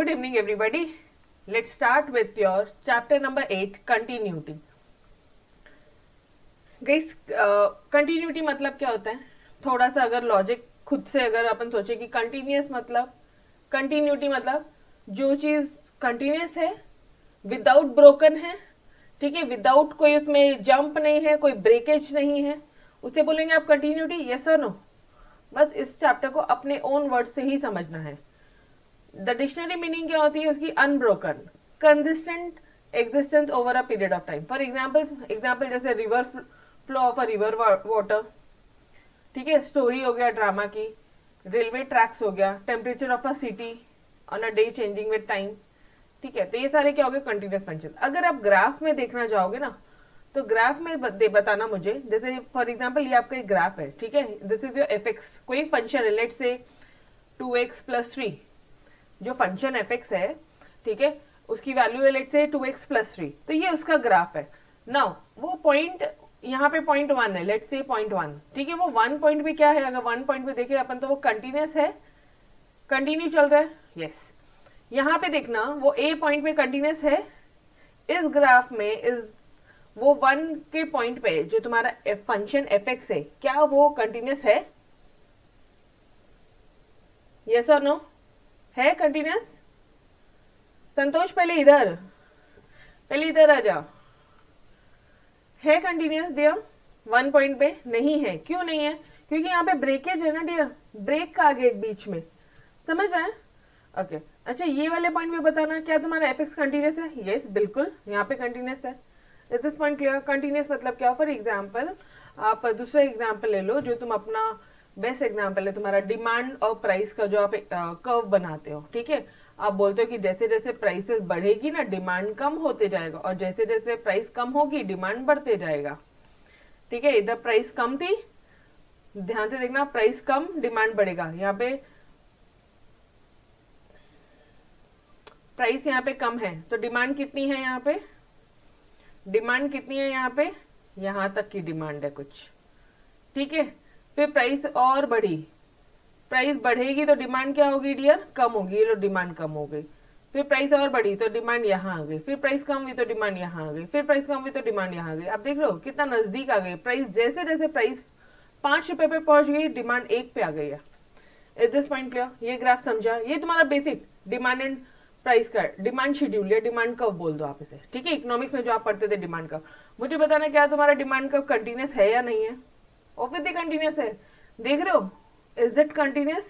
Good evening everybody. Let's start with your chapter number 8 continuity. Guys, continuity मतलब क्या होता है? थोड़ा सा अगर लॉजिक खुद से अगर अपन सोचे कि कंटिन्यूस मतलब कंटिन्यूटी मतलब जो चीज कंटिन्यूस है विदाउट ब्रोकन है, ठीक है, विदाउट कोई उसमें जंप नहीं है, कोई ब्रेकेज नहीं है, उसे बोलेंगे आप कंटिन्यूटी. यस और नो? बस इस चैप्टर को अपने ओन वर्ड से ही समझना है. द डिक्शनरी मीनिंग क्या होती है उसकी? Unbroken, consistent existence over a period of time. For example जैसे river flow of a river water, ठीक है, स्टोरी हो गया ड्रामा की, रेलवे ट्रैक्स हो गया, temperature of a city on a day changing with time, ठीक है. तो ये सारे क्या हो गए? Continuous function. अगर आप ग्राफ में देखना चाहोगे ना, तो ग्राफ में बताना मुझे. जैसे फॉर एग्जाम्पल ये आपका एक ग्राफ है, ठीक है, this is your F x. कोई फंक्शन है, लेट्स से 2x + 3, जो फंक्शन एफ एक्स है, ठीक है, उसकी वैल्यू है लेट्स से 2x + 3. तो ये उसका ग्राफ है. नाउ वो पॉइंट यहाँ पे पॉइंट 1 है, लेट्स से पॉइंट 1, ठीक है. वो 1 पॉइंट पे क्या है? अगर 1 पॉइंट पे देखें अपन तो वो कंटिन्यूस है, कंटिन्यू चल रहा है. यस. यहाँ पे देखना वो ए पॉइंट पे कंटिन्यूस है. इस ग्राफ में इस वो 1 के पॉइंट पे जो तुम्हारा फंक्शन एफ एक्स है, क्या वो कंटिन्यूस है? यस और नो? है कंटिन्यूस? संतोष पहले इधर आ जाओ. है कंटिन्यूस डियर? 1 पॉइंट पे नहीं है. क्यों नहीं है? क्योंकि यहाँ पे ब्रेकेज है ना डियर, ब्रेक का आगे एक बीच में. समझ रहे हैं? ओके. अच्छा, ये वाले पॉइंट पे बताना क्या तुम्हारा एफ एक्स कंटिन्यूस है? यस, बिल्कुल यहाँ पे कंटिन्यूस है. Is this point clear? Continuous मतलब क्या? फॉर एग्जाम्पल आप दूसरा एग्जाम्पल ले लो, जो तुम अपना बेस्ट एग्जाम्पल है तुम्हारा डिमांड और प्राइस का, जो आप कर्व बनाते हो, ठीक है. आप बोलते हो कि जैसे जैसे प्राइसेस बढ़ेगी ना, डिमांड कम होते जाएगा, और जैसे जैसे प्राइस कम होगी डिमांड बढ़ते जाएगा, ठीक है. इधर प्राइस कम थी, ध्यान से देखना, प्राइस कम डिमांड बढ़ेगा. यहाँ पे प्राइस यहाँ पे कम है तो डिमांड कितनी है? यहाँ पे डिमांड कितनी है? यहाँ पे यहाँ तक की डिमांड है कुछ, ठीक है. फिर प्राइस और बढ़ी, प्राइस बढ़ेगी तो डिमांड क्या होगी डियर? कम होगी. तो डिमांड कम हो गई. फिर प्राइस और बढ़ी तो डिमांड यहाँ आ गई. फिर प्राइस कम हुई तो डिमांड यहाँ आ गई. फिर प्राइस कम हुई तो डिमांड यहाँ आ गई. आप देख लो कितना नजदीक आ गई. प्राइस जैसे जैसे प्राइस 5 रुपए पे पहुंच गई, डिमांड 1 पे आ गई है. Is this point clear? ये ग्राफ समझा? ये तुम्हारा बेसिक डिमांड एंड प्राइस का डिमांड शेड्यूल या डिमांड कर्व बोल दो आप इसे, ठीक है. इकोनॉमिक्स में जो आप पढ़ते थे डिमांड कर्व. मुझे बताना क्या तुम्हारा डिमांड कर्व कंटिन्यूस है या नहीं है? ऑब्वियसली कंटिन्यूस है. देख रहे हो? Is it continuous?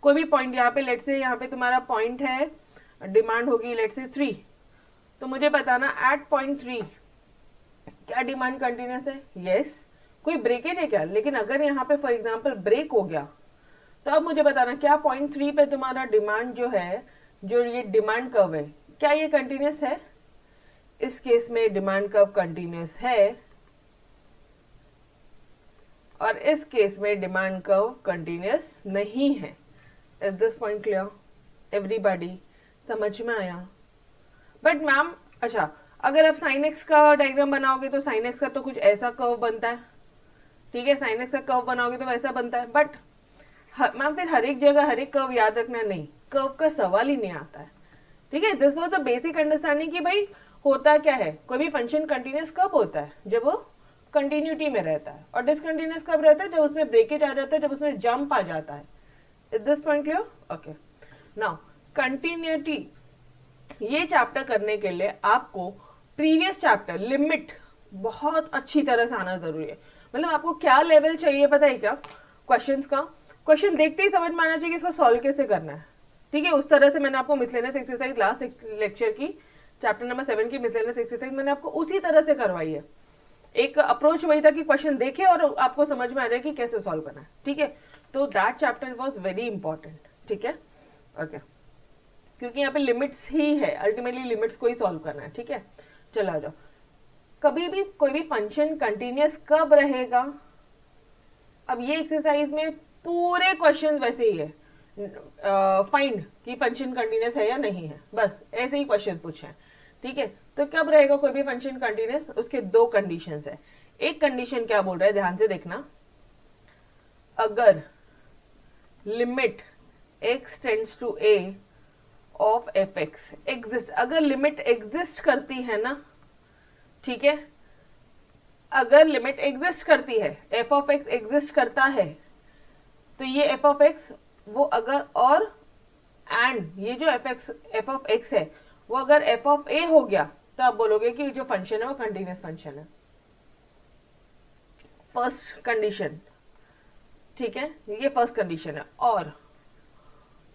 कोई भी पॉइंट यहाँ पे, लेट्स से यहाँ पे तुम्हारा पॉइंट है, डिमांड होगी लेट्स से 3, तो मुझे बताना एट पॉइंट 3 क्या डिमांड कंटिन्यूस है? यस. कोई ब्रेकेज है क्या? लेकिन अगर यहाँ पे फॉर एग्जांपल ब्रेक हो गया, तो अब मुझे बताना क्या पॉइंट 3 पे तुम्हारा डिमांड जो है, जो ये डिमांड कर्व है, क्या ये कंटिन्यूस है? इस केस में डिमांड कर्व कंटिन्यूस है, और इस केस में डिमांड कर्व कंटिन्यूस नहीं है. Is this point clear? Everybody समझ में आया? बट मैम, अच्छा, अगर आप साइन एक्स का डायग्राम बनाओगे तो साइन एक्स का तो कुछ ऐसा कर्व बनता है, ठीक है. साइन एक्स का कर्व बनाओगे तो वैसा बनता है. बट मैम फिर हर एक जगह हर एक कर्व याद रखना नहीं, कर्व का सवाल ही नहीं आता है, ठीक है. This was the basic understanding कि भाई होता क्या है. कोई भी फंक्शन कंटिन्यूस कब होता है? जब वो कंटिन्यूटी में रहता है. और डिसकंटिन्यूस कब रहता है? जब उसमें ब्रेकेज आ जाता है, जब उसमें जंप आ जाता है. Is this point clear? Okay. Now continuity, ये चैप्टर करने के लिए आपको प्रीवियस चैप्टर लिमिट बहुत अच्छी तरह से आना जरूरी है. मतलब आपको क्या लेवल चाहिए पता है क्या? क्वेश्चंस का. क्वेश्चन देखते ही समझ में आना चाहिए कि इसको सॉल्व कैसे करना है, ठीक है. उस तरह से मैंने आपको मिसलेनियस एक्सरसाइज लास्ट लेक्चर की, चैप्टर नंबर 7 की मिसलेनियस एक्सरसाइज मैंने आपको उसी तरह से करवाई है. एक अप्रोच वही था कि क्वेश्चन देखे और आपको समझ में आ जाए कि कैसे सॉल्व करना है, ठीक है. तो that chapter was very important, ठीक है. ओके. क्योंकि यहाँ पे लिमिट्स ही है, अल्टीमेटली लिमिट्स को ही सॉल्व करना है, ठीक है. चलो आ जाओ. कभी भी कोई भी फंक्शन कंटिन्यूस कब रहेगा? अब ये एक्सरसाइज में पूरे क्वेश्चन वैसे ही है, फाइंड कि फंक्शन कंटिन्यूस है या नहीं है, बस ऐसे ही क्वेश्चन पूछे हैं, ठीक है. तो कब रहेगा कोई भी फंक्शन कंटिन्यूस? उसके 2 कंडीशंस है. एक कंडीशन क्या बोल रहा है, ध्यान से देखना. अगर limit x tends to a of F X exist, अगर लिमिट एग्जिस्ट करती है ना, ठीक है, अगर लिमिट एग्जिस्ट करती है, एफ ऑफ एक्स एग्जिस्ट करता है, तो ये एफ ऑफ एक्स वो अगर, और एंड ये जो एफ ऑफ एक्स है वो अगर एफ ऑफ ए हो गया, तो आप बोलोगे कि जो फंक्शन है वो कंटिन्यूस फंक्शन है। फर्स्ट कंडीशन, ठीक है, ये फर्स्ट कंडीशन है। और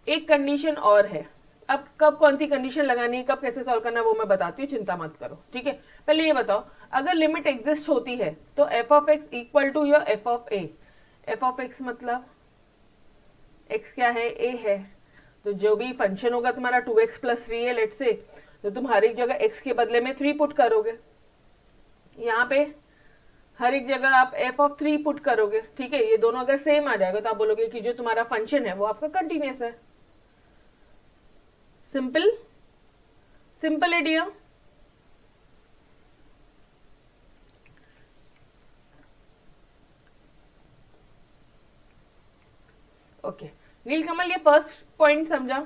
एक कंडीशन और है, अब कब कौन सी कंडीशन लगानी है, कब कैसे सॉल्व करना है वो मैं बताती हूँ, चिंता मत करो, ठीक है। पहले ये बताओ, अगर लिमिट एग्जिस्ट होती है तो F of X equal to your F of A. F of X मतलब एक्स क्या है, ए है, तो जो भी फंक्शन होगा तुम्हारा 2x प्लस 3 है लेट से, तो तुम हर एक जगह x के बदले में 3 पुट करोगे, यहाँ पे हर एक जगह आप एफ ऑफ 3 पुट करोगे, ठीक है। ये दोनों अगर सेम आ जाएगा तो आप बोलोगे कि जो तुम्हारा फंक्शन है वो आपका कंटिन्यूस है। सिंपल, सिंपल है डियर। ओके नीलकमल, ये फर्स्ट पॉइंट समझा।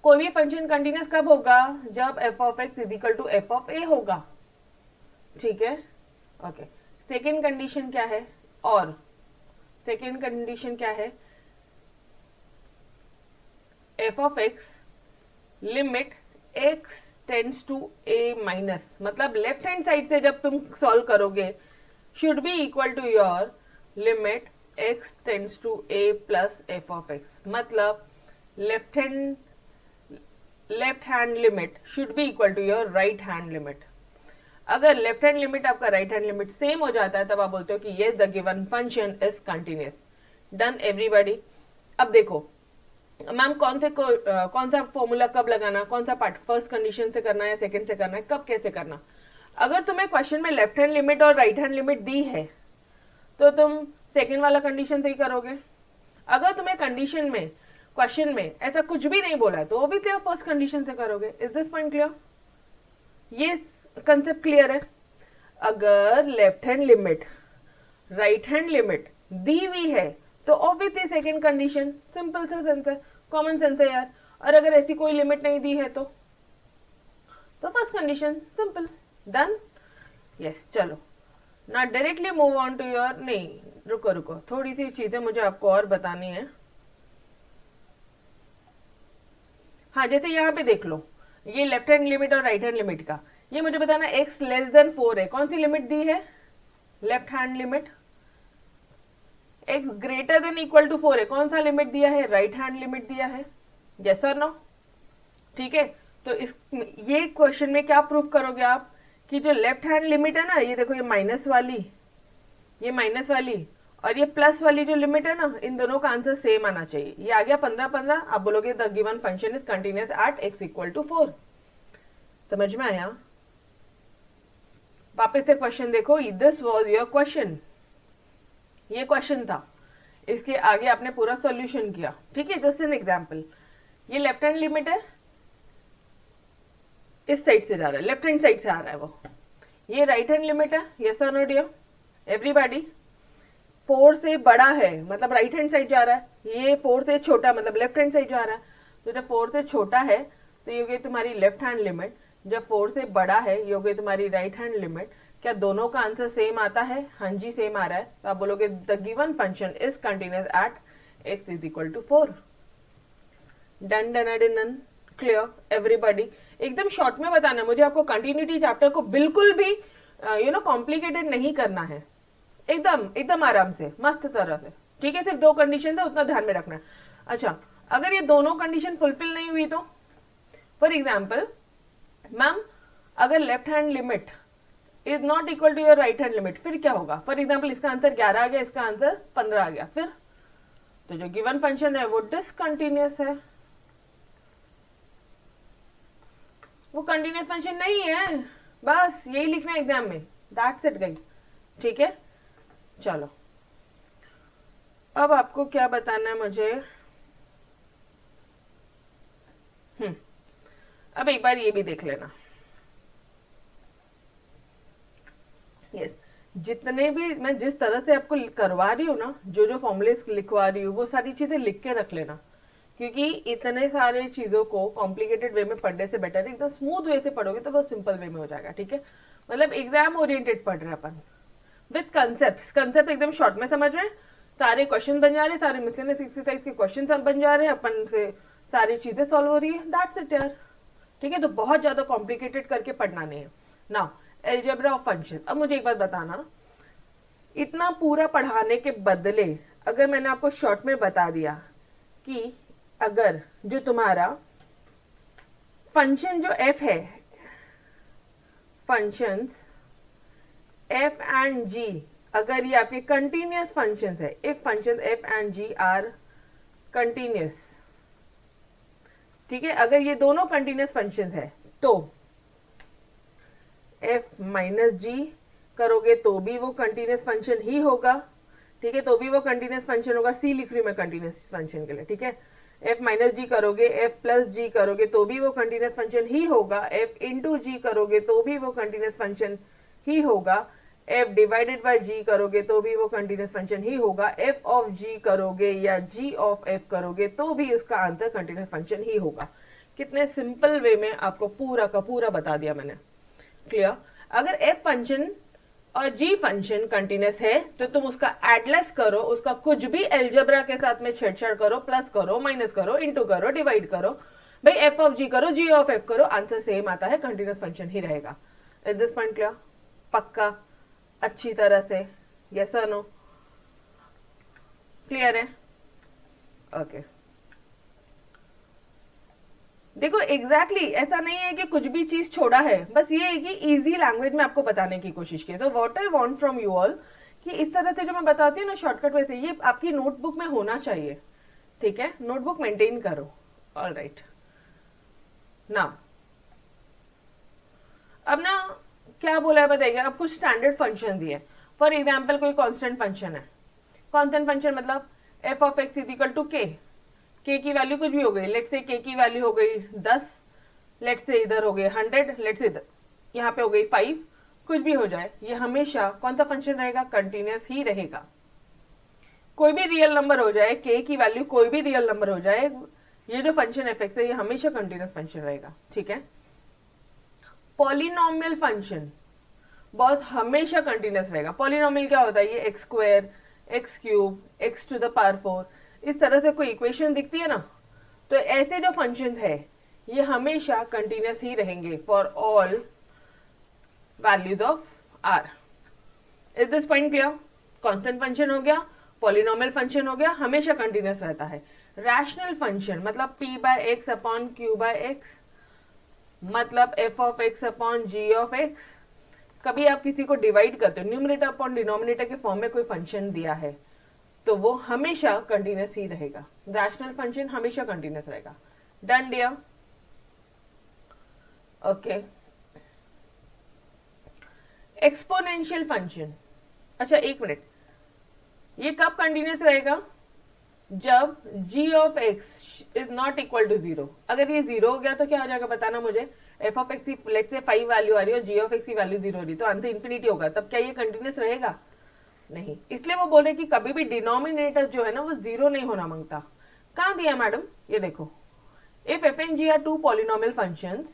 कोई भी फंक्शन कंटिन्यूस कब होगा, जब F of x is equal to F of A होगा, ठीक है। ओके, सेकेंड कंडीशन क्या है, और सेकेंड कंडीशन क्या है, F of X limit x tends to a minus, मतलब लेफ्ट हैंड साइड से जब तुम सॉल्व करोगे should be equal to your limit x tends to a plus F of X, मतलब left hand limit should be equal to your right hand limit. अगर left hand limit आपका right hand limit same हो जाता है तब आप बोलते हो कि yes the given function is continuous. Done everybody. अब देखो मैम कौन सा फॉर्मूला कब लगाना, कौन सा पार्ट, फर्स्ट कंडीशन से करना है या सेकंड से करना है, कब कैसे करना। अगर तुम्हें क्वेश्चन में लेफ्ट हैंड लिमिट और राइट हैंड लिमिट दी है तो तुम सेकंड वाला कंडीशन से ही करोगे। अगर तुम्हें कंडीशन में, क्वेश्चन में ऐसा कुछ भी नहीं बोला है तो भी तो फर्स्ट कंडीशन से करोगे। इज दिस पॉइंट क्लियर, ये कंसेप्ट क्लियर है। अगर left hand limit right hand limit दी हुई है तो ऑब्वियसली सेकंड कंडीशन, सिंपल सा सेंस है, कॉमन सेंस है यार। और अगर ऐसी कोई लिमिट नहीं दी है तो first condition, simple, done. Yes चलो ना directly move on to your, नहीं रुको रुको, थोड़ी सी चीजें मुझे आपको और बतानी है। हाँ जैसे यहाँ पे देख लो, ये लेफ्ट हैंड लिमिट और राइट हैंड लिमिट का, ये मुझे बताना x लेस देन 4 है, कौन सी लिमिट दी है, left hand limit. x greater than equal to 4 है, कौन सा लिमिट दिया है, राइट हैंड लिमिट दिया है। यस और नो, ठीक है। तो इस ये क्वेश्चन में क्या प्रूफ करोगे आप कि जो लेफ्ट हैंड लिमिट है ना, ये देखो ये माइनस वाली, ये माइनस वाली और ये प्लस वाली जो लिमिट है ना, इन दोनों का आंसर सेम आना चाहिए। ये आ गया 15-15, आप बोलोगे the given function is continuous at x equal to 4। समझ में आया। वापस से क्वेश्चन देखो, दिस वाज योर क्वेश्चन, ये क्वेश्चन था, इसके आगे आपने पूरा सॉल्यूशन किया, ठीक है। जस्ट एन एग्जांपल, ये लेफ्ट हैंड लिमिट है, इस साइड से जा रहा है, लेफ्ट हैंड साइड से आ रहा है वो, ये राइट हैंड लिमिट है। यस और नो डियर एवरीबॉडी। 4 से बड़ा है मतलब राइट हैंड साइड जा रहा है, ये 4 से छोटा मतलब लेफ्ट हैंड साइड जा रहा है। तो जब 4 से छोटा है तो ये हो गई तुम्हारी लेफ्ट हैंड लिमिट, जब 4 से बड़ा है ये हो गई तुम्हारी राइट हैंड लिमिट। क्या दोनों का आंसर सेम आता है, हाँ जी सेम आ रहा है। तो आप बोलोगे the given function is continuous at x is equal to 4। Done done done, clear everybody. एकदम शॉर्ट में बताना मुझे, आपको कंटिन्यूटी चैप्टर को बिल्कुल भी कॉम्प्लिकेटेड नहीं करना है, एकदम एकदम आराम से मस्त तरह से, ठीक है। सिर्फ 2 कंडीशन है, उतना ध्यान में रखना है। अच्छा अगर ये दोनों कंडीशन फुलफिल नहीं हुई तो, फॉर एग्जाम्पल मैम अगर left hand limit is not equal to your right hand limit, फिर क्या होगा। फॉर एग्जाम्पल इसका आंसर 11 आ गया, इसका आंसर 15 आ गया, फिर तो जो गिवन फंक्शन है वो डिसकंटिन्यूअस है, वो कंटिन्यूअस फंक्शन नहीं है। बस यही लिखना है एग्जाम में, दैट्स इट गई, ठीक है। चलो अब आपको क्या बताना है मुझे, अब एक बार ये भी देख लेना। यस जितने भी मैं जिस तरह से आपको करवा रही हूँ ना, जो जो फॉर्मूले लिखवा रही हूँ वो सारी चीजें लिख के रख लेना, क्योंकि इतने सारे चीजों को कॉम्प्लिकेटेड वे में पढ़ने से बेटर है एकदम स्मूथ वे से पढ़ोगे तो बहुत सिंपल वे में हो जाएगा, ठीक है। मतलब एग्जाम ओरिएंटेड पढ़ रहे हैं अपन विद कंसेप्ट एकदम शॉर्ट में समझ रहे हैं, सारे क्वेश्चन बन जा रहे हैं, सारे मिसलेनियस एक्सरसाइज के क्वेश्चन बन जा रहे हैं, अपन से सारी चीजें सॉल्व हो रही है, दैट्स इट यार, ठीक है। तो बहुत ज्यादा कॉम्प्लिकेटेड करके पढ़ना नहीं है। Now algebra of function. अब मुझे एक बात बताना, इतना पूरा पढ़ाने के बदले अगर मैंने आपको शॉर्ट में बता दिया कि अगर जो तुम्हारा फंक्शन जो एफ है, फंक्शंस एफ एंड जी, अगर ये आपके कंटिन्यूअस फंक्शंस है, if function F and G are continuous, ठीक है, अगर ये दोनों कंटिन्यूअस फंक्शंस है तो एफ माइनस जी करोगे तो भी वो कंटिन्यूअस फंक्शन ही होगा, ठीक है, तो भी वो कंटिन्यूअस फंक्शन होगा। सी लिख रही हूं मैं कंटिन्यूअस फंक्शन के लिए, ठीक है। एफ माइनस जी करोगे, एफ प्लस जी करोगे तो भी वो कंटिन्यूअस फंक्शन ही होगा, एफ इंटू जी करोगे तो भी वो कंटिन्यूअस फंक्शन ही होगा, एफ डिवाइडेड बाय जी करोगे तो भी वो कंटिन्यूअस फंक्शन ही होगा, एफ ऑफ जी करोगे या जी ऑफ एफ करोगे तो भी उसका आंसर कंटिन्यूअस फंक्शन ही होगा। कितने सिंपल वे में आपको पूरा का पूरा बता दिया मैंने, क्लियर। अगर एफ फंक्शन और जी फंक्शन कंटिन्यूअस है तो तुम उसका एडलेस करो, उसका कुछ भी एल्जेब्रा के साथ में छेड़छाड़ करो, प्लस करो, माइनस करो, इंटू करो, डिवाइड करो, भाई एफ ऑफ जी करो, जी ऑफ एफ करो, आंसर सेम आता है, कंटिन्यूअस फंक्शन ही रहेगा। Is this point clear? पक्का अच्छी तरह से, यस और नो? क्लियर है? ओके। देखो एग्जैक्टली ऐसा नहीं है कि कुछ भी चीज छोड़ा है, बस ये है कि इजी लैंग्वेज में आपको बताने की कोशिश की। तो what I want from you all कि इस तरह से जो मैं बताती हूँ ना शॉर्टकट, वैसे ये आपकी नोटबुक में होना चाहिए, ठीक है, नोटबुक मेंटेन करो। ऑल राइट, नाउ अब ना क्या बोला है बताइए। अब कुछ स्टैंडर्ड फंक्शन दिए, फॉर एग्जाम्पल कोई कॉन्स्टेंट फंक्शन है, कॉन्स्टेंट फंक्शन मतलब f of x is equal to k की वैल्यू कुछ भी हो गई, लेट से के की वैल्यू हो गई 10, लेट से इधर हो गए 100, लेट से इधर यहाँ पे हो गई 5, कुछ भी हो जाए, ये हमेशा कौन सा फंक्शन रहेगा? कंटिन्यूअस ही रहेगा। कोई भी रियल नंबर हो जाए, के की वैल्यू कोई भी रियल नंबर हो जाए, ये जो फंक्शन एफ एक्स है ये हमेशा कंटिन्यूअस फंक्शन रहेगा, ठीक है। पॉलिनोमियल फंक्शन बहुत हमेशा कंटिन्यूअस रहेगा। पॉलिनोमियल क्या होता है? ये x square, x cube, x to the power 4, इस तरह से कोई इक्वेशन दिखती है ना, तो ऐसे जो फंक्शंस है ये हमेशा कंटिन्यूअस ही रहेंगे for all values of r. Is this point clear? Constant function हो गया, पॉलिनोमियल फंक्शन हो गया, हमेशा कंटिन्यूअस रहता है। रैशनल फंक्शन मतलब p by x upon q by x, मतलब f of x upon g of x. कभी आप किसी को डिवाइड करते हो, न्यूमरेटर अपॉन डिनोमिनेटर के फॉर्म में कोई फंक्शन दिया है तो वो हमेशा कंटिन्यूअस ही रहेगा। रैशनल फंक्शन हमेशा कंटिन्यूअस रहेगा। Done dear? Okay. Exponential function, अच्छा एक मिनट, ये कब कंटिन्यूअस रहेगा? जब g of x is not equal to 0। अगर ये 0 हो गया तो क्या हो जाएगा बताना मुझे। f ऑफ x लेट से 5 वैल्यू आ रही है और g ऑफ x की वैल्यू 0 हो रही है, तो आंसर इंफिनिटी होगा, तब क्या ये कंटिन्यूअस रहेगा? नहीं। इसलिए वो बोल रहे कि कभी भी डिनोमिनेटर जो है ना वो 0 नहीं होना मांगता। कहां दिया मैडम? ये देखो, if f and g are two polynomial functions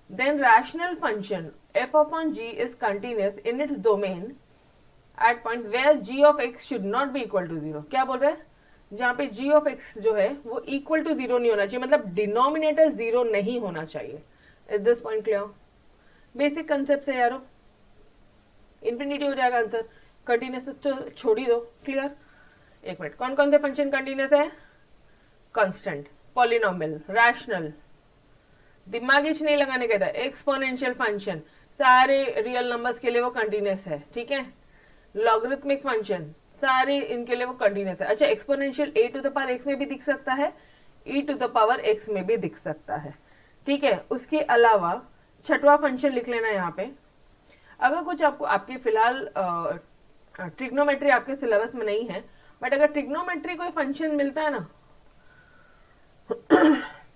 then rational function f upon g is continuous in its domain at points where g of x should not be equal to 0। क्या बोल रहे हैं? जहां पे g of x जो है वो equal to 0 नहीं होना चाहिए, मतलब डिनोमिनेटर 0 नहीं होना चाहिए। Is this point clear? Basic concept है यारो, इंफिनिटी हो जाएगा आंसर। कंटिन्यूअस तो छोड़ ही दो, क्लियर? एक मिनट, कौन कौन से फंक्शन कंटिन्यूअस है? कांस्टेंट, पॉलिनोमियल, रैशनल, दिमाग इच नहीं लगाने का था, एक्सपोनेंशियल फंक्शन सारे रियल नंबर्स के लिए वो कंटिन्यूअस है, ठीक है। लॉगरिथमिक फंक्शन सारे इनके लिए वो कंटिन्यूअस है। अच्छा, exponential a to the power x में भी दिख सकता है, e to the power x में भी दिख सकता है, ठीक है। उसके अलावा छठवां फंक्शन लिख लेना यहाँ पे। अगर कुछ आपको आपके फिलहाल ट्रिग्नोमेट्री आपके सिलेबस में नहीं है, बट अगर ट्रिग्नोमेट्री कोई फंक्शन मिलता है ना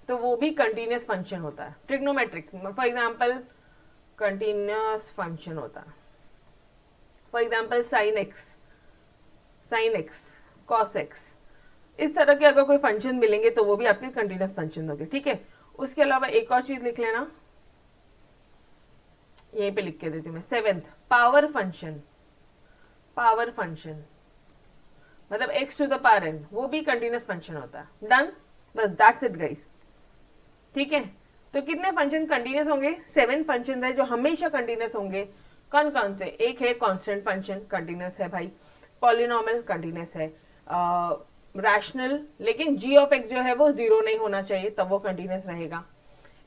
तो वो भी कंटिन्यूअस फंक्शन होता है। Trigonometric for example continuous function होता है। For example sine x, cos x, इस तरह के अगर कोई फंक्शन मिलेंगे तो वो भी आपके कंटिन्यूस फंक्शन होंगे, ठीक है। उसके अलावा एक और चीज लिख लेना, यहीं पे लिख के देती हूँ मैं, 7th power function. Power function मतलब x to the power n, वो भी कंटिन्यूस फंक्शन होता है। डन, बस दैट्स इट गाइस, ठीक है। तो कितने फंक्शन कंटिन्यूस होंगे? 7 फंक्शन है जो हमेशा कंटिन्यूस होंगे। कौन कौन से? एक है कांस्टेंट फंक्शन, कंटिन्यूस है भाई। पॉलिनॉमियल कंटिन्यूस है। रैशनल, लेकिन g ऑफ x जो है वो 0 नहीं होना चाहिए, तब वो कंटिन्यूस रहेगा।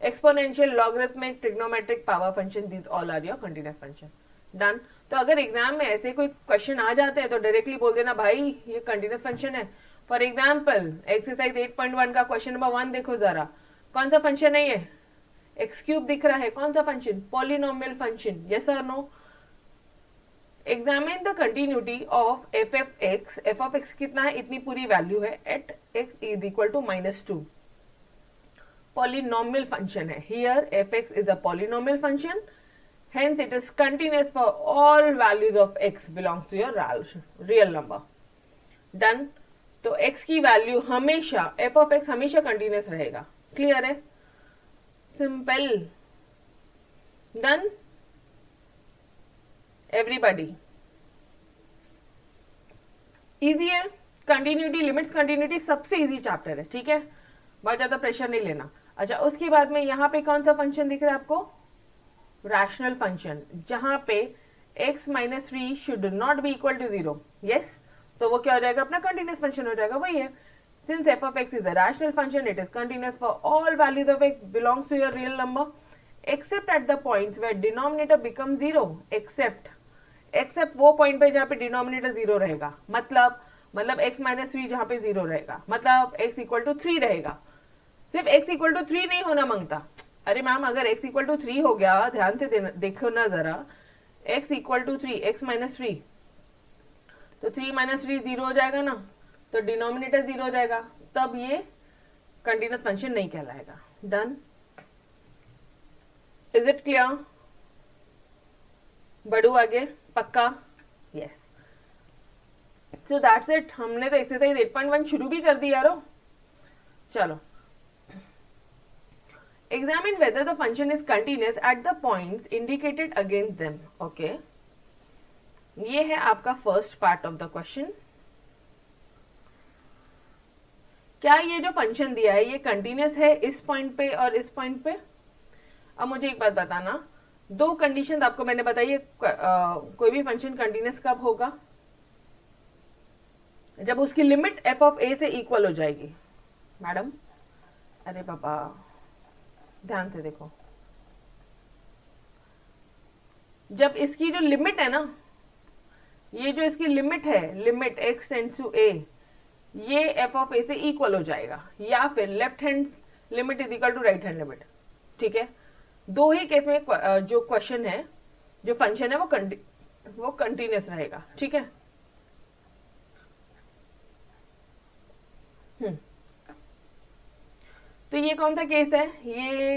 Exponential, logarithmic, trigonometric, power function, these all are your continuous function. Done. तो अगर एग्जाम में ऐसे कोई क्वेश्चन आ जाते हैं तो डायरेक्टली बोल देना भाई ये कंटिन्यूस फंक्शन है। फॉर एग्जाम्पल एक्सरसाइज 8.1 का क्वेश्चन नंबर 1 देखो जरा, कौन सा फंक्शन है ये? एक्स क्यूब दिख रहा है, कौन सा फंक्शन? पॉलिनोमियल फंक्शन, यस और no? Examine the continuity of F F X. F of X कितना है? इतनी पूरी वैल्यू है at x is equal to -2। Polynomial function है। Here F x is a polynomial function, hence it is continuous for all values of x belongs to your real number. Done. तो x की value हमेशा, f of x हमेशा continuous रहेगा। Clear है? Simple. Done everybody. Easy है। Continuity, limits continuity सबसे easy chapter है, ठीक है, बहुत ज्यादा प्रेशर नहीं लेना। अच्छा, उसके बाद में यहाँ पे कौन सा फंक्शन दिख रहा है आपको? रैशनल फंक्शन, जहां पे x minus 3 should not be equal to 0। Yes, तो वो क्या हो जाएगा? अपना कंटिन्यूस फंक्शन हो जाएगा। वही है, since f of x is a rational function, it is continuous for all values of x belongs to your real number except at the points where denominator becomes 0। except वो point पे जहाँ पे denominator 0 रहेगा। मतलब x minus 3 जहाँ पे 0 रहेगा, मतलब x इक्वल टू 3 रहेगा। सिर्फ x इक्वल टू 3 नहीं होना मांगता। अरे मैम, अगर x इक्वल टू 3 हो गया, ध्यान से देखो ना जरा, x equal to 3, x minus 3, तो 3 माइनस 3 0 हो जाएगा ना, तो डिनोमिनेटर 0 हो जाएगा, तब ये कंटिन्यूस फंक्शन नहीं कहलाएगा। Done, is it clear? बढ़ू आगे, पक्का? यस। So that's it. हमने तो एक्सरसाइज 8.1 शुरू भी कर दी यारो। चलो, examine whether the function is continuous at the points indicated against them। okay, ये है आपका first part of the question. क्या ये जो फंक्शन दिया है ये कंटिन्यूस है इस पॉइंट पे और इस पॉइंट पे? अब मुझे एक बात बताना, दो कंडीशन आपको मैंने बताई है, कोई भी फंक्शन कंटिन्यूस कब होगा? जब उसकी लिमिट f ऑफ a से इक्वल हो जाएगी। मैडम, अरे पापा ध्यान से देखो, जब इसकी जो लिमिट है ना, ये जो इसकी लिमिट है, limit x tends to a, ये f ऑफ a से इक्वल हो जाएगा, या फिर left hand limit is equal to right hand limit. ठीक है, दो ही केस में जो क्वेश्चन है, जो फंक्शन है वो कंटिन्यूस रहेगा। ठीक है, तो ये कौन सा केस है? ये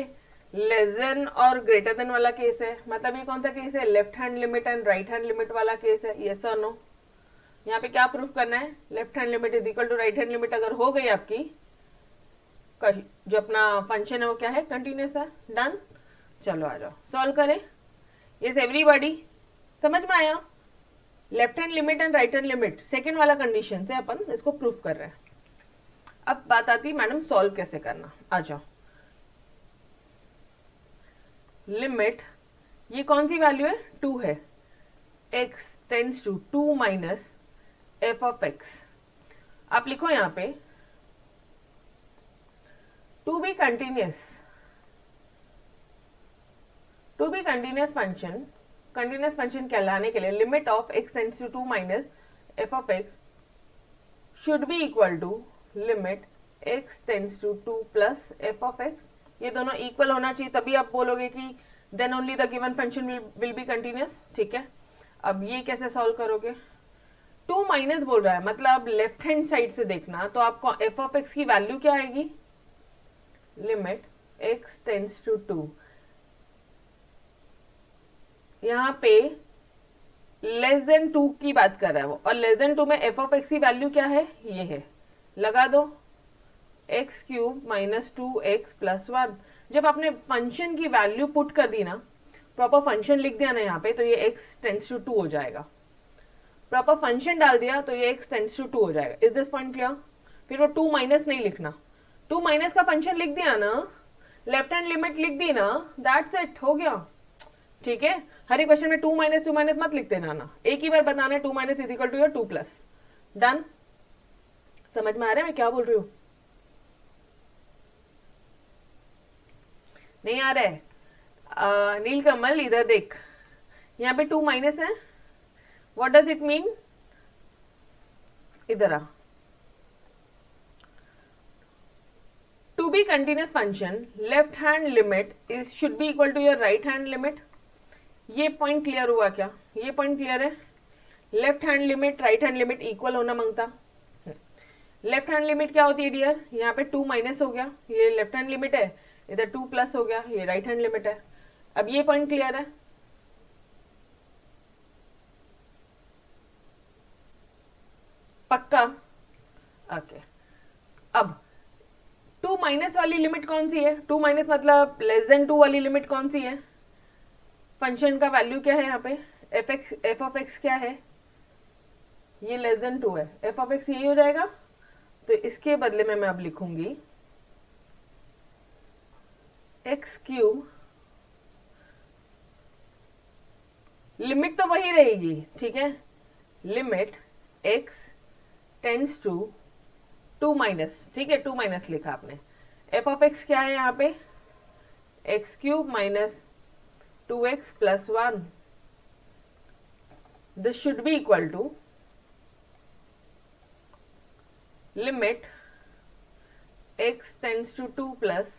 लेस देन और ग्रेटर देन वाला केस है। मतलब ये कौन सा केस है? Left hand limit and right hand limit वाला केस है। यस और नो? यहाँ पे क्या प्रूफ करना है? Left hand limit is equal to right hand limit अगर हो गई आपकी, जो अपना फंक्शन है वो क्या है? कंटिन्यूस है। डन, चलो आ जाओ सॉल्व करें। यस एवरीबॉडी, समझ में आया? Left hand limit and right hand limit second वाला कंडीशन से अपन इसको प्रूफ कर रहे हैं। अब बात आती है मैडम सॉल्व कैसे करना। आ जाओ, लिमिट, ये कौन सी वैल्यू है? 2 है। x tends to 2 minus f of x। आप लिखो यहां पे टू बी कंटिन्यूस फंक्शन कहलाने के लिए limit of x tends to 2 minus f of x should be equal to limit x tends to 2 plus f of x। ये दोनों equal होना चाहिए, तभी आप बोलोगे कि then only the given function will be continuous. ठीक है, अब ये कैसे सॉल्व करोगे? 2 माइनस बोल रहा है, मतलब लेफ्ट हैंड साइड से देखना, तो आपको f ऑफ x की वैल्यू क्या आएगी? लिमिट x टेंड्स टू 2, यहां पे लेस देन 2 की बात कर रहा है वो, और लेस देन 2 में f ऑफ x की वैल्यू क्या है? ये है लगा दो, x cube minus 2x plus 1। जब आपने फंक्शन की वैल्यू पुट कर दी ना, प्रॉपर फंक्शन लिख दिया ना यहाँ पे, तो ये x टेंड्स टू 2 हो जाएगा। प्रॉपर फंक्शन डाल दिया तो ये x टेंड्स टू 2 हो जाएगा। Is this point clear? फिर वो 2 माइनस नहीं लिखना, 2 माइनस का फंक्शन लिख दिया ना, लेफ्ट हैंड लिमिट लिख दी ना, दैट्स इट, हो गया। ठीक है, हर एक क्वेश्चन में 2 माइनस मत लिखते ना, एक ही बार बताना है 2 minus is equal to your 2 plus. Done? समझ में आ रहा है मैं क्या बोल रही हूं? नहीं आ रहा है? नीलकमल इधर देख, यहाँ पे 2 माइनस है, व्हाट डज इट मीन? इधर आ, to be continuous function left hand limit is should be equal to your right hand limit. ये पॉइंट क्लियर हुआ क्या? ये पॉइंट क्लियर है? Left hand limit right hand limit equal होना मांगता। Left hand limit क्या होती है डियर? यहाँ पे 2 माइनस हो गया, ये लेफ्ट हैंड लिमिट है, इधर 2 प्लस हो गया, ये राइट हैंड लिमिट है। अब ये पॉइंट क्लियर है? पक्का? ओके। अब 2 माइनस वाली लिमिट कौन सी है? 2 माइनस मतलब लेस देन 2 वाली लिमिट कौन सी है? फंक्शन का वैल्यू क्या है यहाँ पे? एफ ऑफ एक्स क्या है? ये लेस देन 2 है, एफ ऑफ एक्स यही हो जाएगा। तो इसके बदले में मैं अब लिखूंगी एक्स क्यूब, लिमिट तो वही रहेगी, ठीक है, limit x tends to 2 minus, ठीक है, 2 माइनस लिखा आपने। एफ ऑफ एक्स क्या है यहाँ पे? X cube minus 2x plus 1। This should be equal to limit x tends to 2 plus,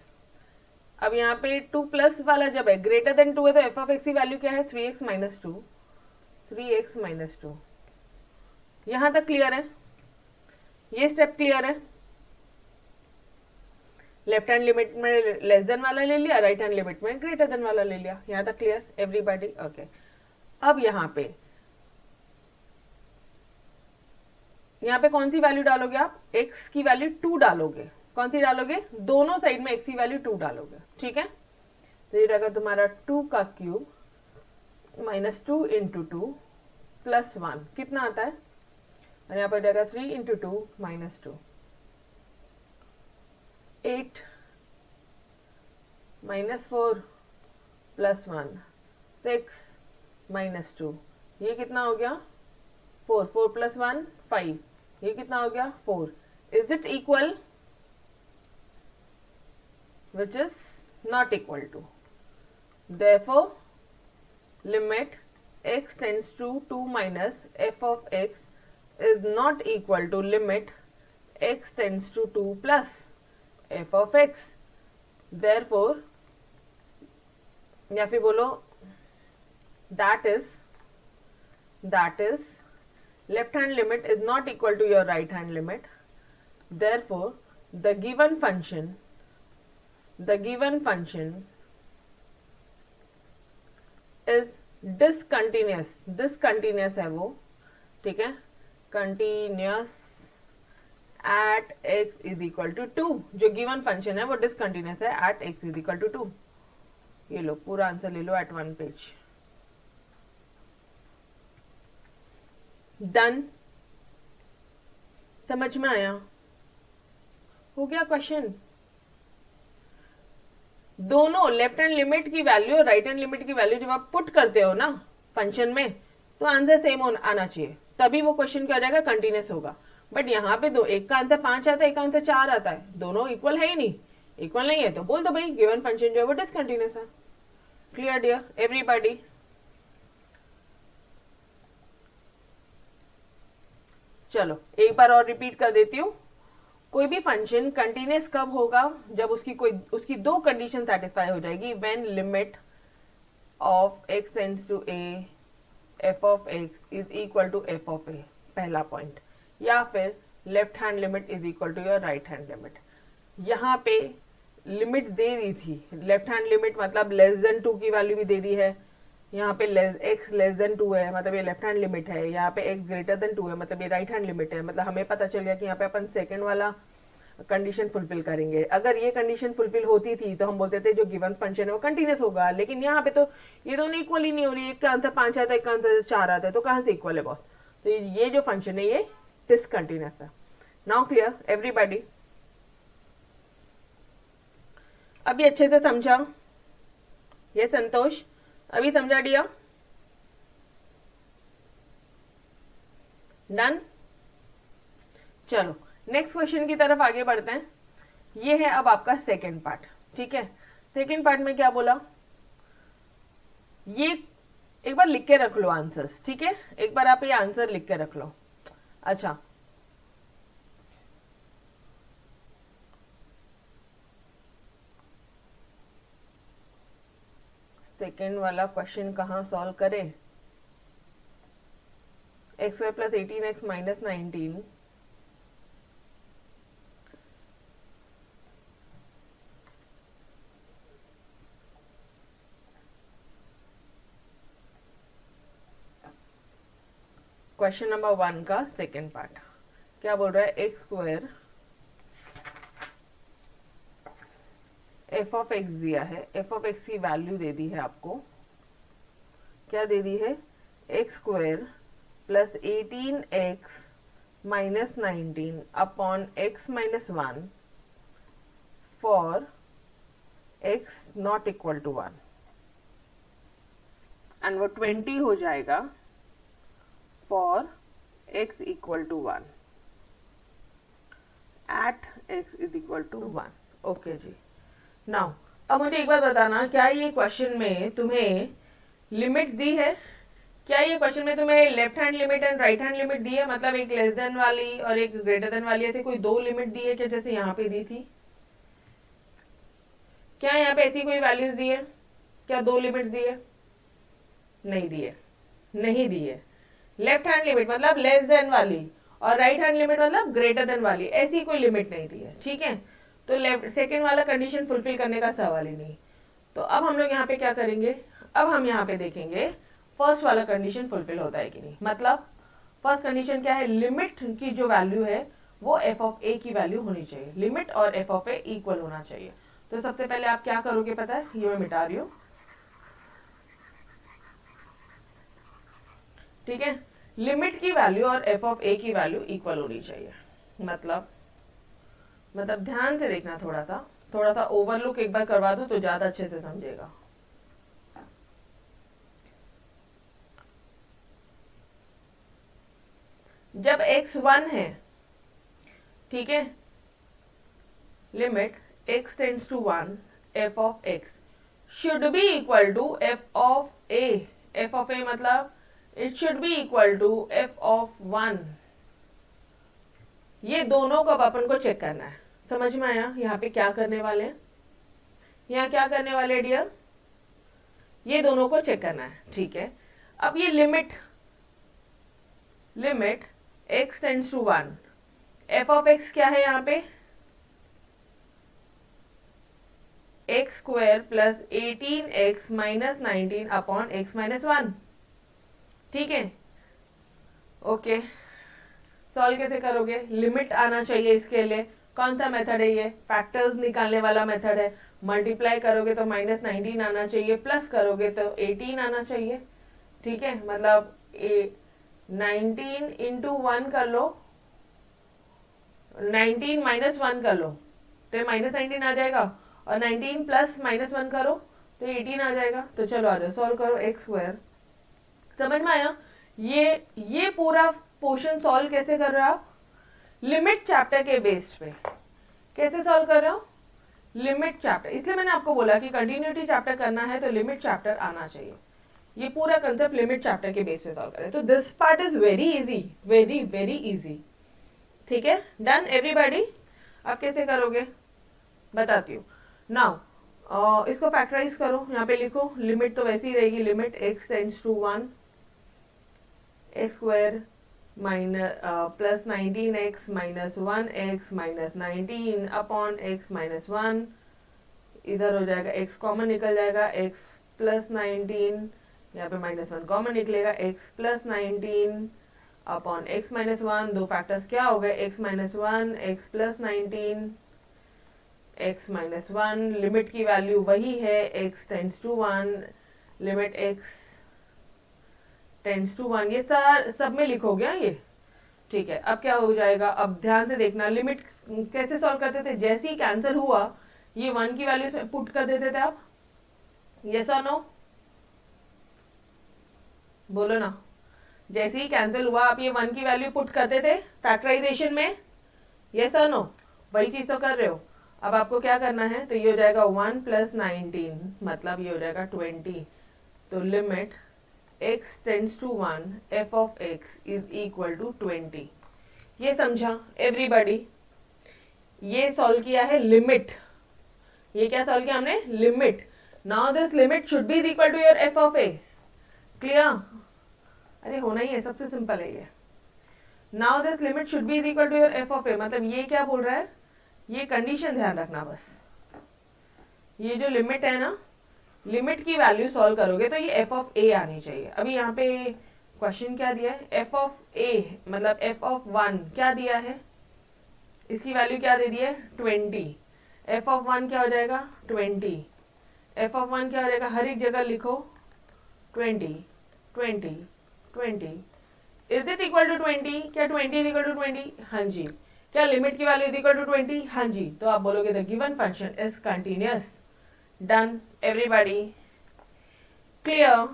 अब यहाँ पे 2 प्लस वाला जब है ग्रेटर देन 2 है तो एफ ऑफ एक्स की वैल्यू क्या है? 3x minus 2, 3x minus 2। यहां तक क्लियर है? ये स्टेप क्लियर है? लेफ्ट हैंड लिमिट में लेस देन वाला ले लिया, राइट हैंड लिमिट में ग्रेटर देन वाला ले लिया। यहां तक क्लियर एवरीबॉडी? ओके। अब यहां पे कौन सी वैल्यू डालोगे आप? x की वैल्यू 2 डालोगे। कौन सी डालोगे? दोनों साइड में x की वैल्यू 2 डालोगे, ठीक है। तो ये रहेगा तुम्हारा 2 का क्यूब माइनस 2 इंटू 2 प्लस 1, कितना आता है? और यहाँ पर जाएगा 3 into 2 minus 2, 8 minus 4 plus 1, 6 minus 2, ये कितना हो गया? 4, 4 प्लस 1 5, ये कितना हो गया? 4। Is it equal? Which is not equal to. Therefore, limit x tends to 2 minus f of x is not equal to limit x tends to 2 plus f of x. Therefore, या फिर बोलो that is left hand limit is not equal to your right hand limit. Therefore, the given function is discontinuous है वो, ठीक है, continuous at x is equal to 2। जो given function है वो डिसकंटिन्यूस है at x is equal to 2। ये लो पूरा आंसर ले लो एट 1 पेज। डन? समझ में आया? हो गया क्वेश्चन? दोनों लेफ्ट हैंड लिमिट की वैल्यू और राइट हैंड लिमिट की वैल्यू जब आप पुट करते हो ना फंक्शन में, तो आंसर सेम आना चाहिए, तभी वो क्वेश्चन क्या हो जाएगा? कंटिन्यूस होगा। बट यहाँ पे एक का आंसर 5 आता है, एक का आंसर 4 आता है, दोनों इक्वल है ही नहीं। इक्वल नहीं है तो बोल दो भाई गिवन फंक्शन जो है वो डिसकंटिन्यूस है। Clear dear everybody? चलो एक बार और रिपीट कर देती हूँ। कोई भी फंक्शन कंटिन्यूस कब होगा? जब उसकी दो कंडीशन सेटिस्फाई हो जाएगी। When limit of x tends to a f of x is equal to f of a, पहला पॉइंट। या फिर left hand limit is equal to your right hand limit. यहाँ पे लिमिट दे दी थी, लेफ्ट हैंड लिमिट मतलब less than 2 की वैल्यू भी दे दी है, यहाँ पे x लेस देन 2 है, मतलब ये लेफ्ट हैंड लिमिट है, यहाँ पे x ग्रेटर देन 2 है, मतलब ये राइट हैंड लिमिट है। मतलब हमें पता चल गया कि यहाँ पे अपन सेकंड वाला कंडीशन फुलफिल करेंगे। अगर ये कंडीशन फुलफिल होती थी तो हम बोलते थे जो गिवन फंक्शन है वो कंटिन्यूस होगा, लेकिन यहाँ पे तो ये दोनों इक्वल ही नहीं हो रही। एक का आंसर 5 आता है, एक का आंसर 4 आता है, तो कहाँ से इक्वल है बॉस? तो ये जो फंक्शन है ये डिसकंटिन्यूस है। Now clear everybody? अभी अच्छे से समझा? ये संतोष अभी समझा दिया? डन? चलो नेक्स्ट क्वेश्चन की तरफ आगे बढ़ते हैं। ये है अब आपका सेकंड पार्ट। ठीक है, सेकंड पार्ट में क्या बोला, ये एक बार लिख के रख लो आंसर्स। ठीक है, एक बार आप ये आंसर लिख के रख लो। अच्छा, सेकेंड वाला क्वेश्चन कहाँ सॉल्व करें? X y plus 18x minus 19 question number 1 का सेकेंड पार्ट क्या बोल रहा है? X square f of x दिया है, एफ ऑफ एक्स की वैल्यू दे दी है आपको। क्या दे दी है? X square plus 18x minus 19 upon x minus 1 for x not equal to 1, and वो 20 हो जाएगा for x equal to 1 at x is equal to 1। Okay ji, now अब मुझे एक बात बताना, क्या ये क्वेश्चन में तुम्हें लिमिट दी है? क्या ये क्वेश्चन में तुम्हें left hand limit and right hand limit दी है? मतलब एक लेस देन वाली और एक ग्रेटर देन वाली, ऐसे कोई दो लिमिट दी है क्या, जैसे यहाँ पे दी थी? क्या यहाँ पे ऐसी कोई वैल्यूज दी है? क्या दो लिमिट दी है? नहीं दी है, नहीं दी है। लेफ्ट हैंड लिमिट मतलब लेस देन वाली और राइट हैंड लिमिट मतलब ग्रेटर देन वाली, ऐसी कोई लिमिट नहीं दी है। ठीक है, तो लेफ्ट सेकेंड वाला कंडीशन फुलफिल करने का सवाल ही नहीं। तो अब हम लोग यहाँ पे क्या करेंगे? अब हम यहाँ पे देखेंगे फर्स्ट वाला कंडीशन फुलफिल होता है कि नहीं। मतलब फर्स्ट कंडीशन क्या है? लिमिट की जो वैल्यू है वो एफ ऑफ ए की वैल्यू होनी चाहिए, लिमिट और एफ ऑफ ए इक्वल होना चाहिए। तो सबसे पहले आप क्या करोगे पता है? ये मैं मिटा रही हूँ। ठीक है, लिमिट की वैल्यू और एफ ऑफ ए की वैल्यू इक्वल होनी चाहिए। मतलब ध्यान से देखना, थोड़ा सा ओवरलुक एक बार करवा दो तो ज्यादा अच्छे से समझेगा। जब x 1 है, ठीक है, limit x tends to 1 f of x should be equal to f of a। f of a मतलब it should be equal to f of 1। ये दोनों को अब अपन को चेक करना है। समझ में आया यहाँ पे क्या करने वाले हैं? यहाँ क्या करने वाले डियर? ये दोनों को चेक करना है। ठीक है, अब ये limit x tends to 1, f of x क्या है यहाँ पे? X square plus 18x minus 19 upon x minus 1। ठीक है, ओके, सॉल्व कैसे करोगे? लिमिट आना चाहिए इसके लिए। कौन सा मेथड है ये? फैक्टर्स निकालने वाला मेथड है। मल्टीप्लाई करोगे तो माइनस 19 आना चाहिए, प्लस करोगे तो 18 आना चाहिए। ठीक है, मतलब 19 इंटू 1 कर लो, 19 माइनस 1 कर लो तो माइनस 19 आ जाएगा, और 19 प्लस माइनस 1 करो तो 18 आ जाएगा। तो चलो आ जाओ, सॉल्व करो एक्स स्क्वायर। समझ में आया? ये पूरा पोर्शन सॉल्व कैसे कर रहे हो आप? लिमिट चैप्टर के बेस पे। कैसे सॉल्व कर रहे हो? Limit chapter. इसलिए मैंने आपको बोला कि कंटिन्यूटी चैप्टर करना है तो लिमिट चैप्टर आना चाहिए। ये पूरा कंसेप्ट लिमिट चैप्टर के बेस पे सॉल्व करें। तो this part is very easy, very very easy. ठीक है, डन एवरीबॉडी? आप कैसे करोगे बताती हूँ। नाउ इसको फैक्टराइज करो, यहाँ पे लिखो। लिमिट तो वैसी ही रहेगी, limit x tends to 1 x square minus plus 19x minus 1x minus 19 upon x minus 1। इधर हो जाएगा x कॉमन निकल जाएगा, x प्लस 19 यहाँ पे -1 कॉमन निकलेगा, x plus 19 upon x minus 1, दो फैक्टर्स क्या हो गए, x minus 1, x plus 19, x minus 1, limit की वैल्यू वही है, x tends to 1, limit x tends to 1, ये सब में लिखोगे ये, ठीक है। अब क्या हो जाएगा, अब ध्यान से देखना, लिमिट कैसे सॉल्व करते थे, जैसे ही कैंसिल हुआ ये 1 की वैल्यू इसमें पुट कर देते थे आप, यस और नो, बोलो ना, जैसे ही कैंसिल हुआ आप ये 1 की वैल्यू पुट करते थे फैक्टराइजेशन में, यस और नो, वही चीज तो कर रहे हो। अब आपको क्या करना है, तो ये हो जाएगा 1 प्लस 19, मतलब ये हो जाएगा 20, तो limit x tends to 1 f of x is equal to 20। ये समझा एवरीबॉडी, ये सॉल्व किया है लिमिट, ये क्या सॉल्व किया हमने, limit. Now this limit should be equal to your f of a, clear, अरे होना ही है, सबसे सिंपल है ये। Now this limit should be equal to your f of a, मतलब ये क्या बोल रहा है, ये कंडीशन ध्यान रखना बस, ये जो लिमिट है ना, लिमिट की वैल्यू सॉल्व करोगे तो ये f ऑफ a आनी चाहिए। अभी यहाँ पे क्वेश्चन क्या दिया है, f ऑफ a मतलब f ऑफ 1 क्या दिया है, इसकी वैल्यू क्या दे दी है 20, f ऑफ 1 क्या हो जाएगा 20, f ऑफ 1 क्या हो जाएगा, हर एक जगह लिखो 20 20 20, इज इट इक्वल टू 20, क्या 20 इज इक्वल टू 20, हाँ जी, क्या लिमिट की वैल्यू इज इक्वल टू 20, हाँ जी, तो आप बोलोगे the given function is continuous. Done everybody, clear,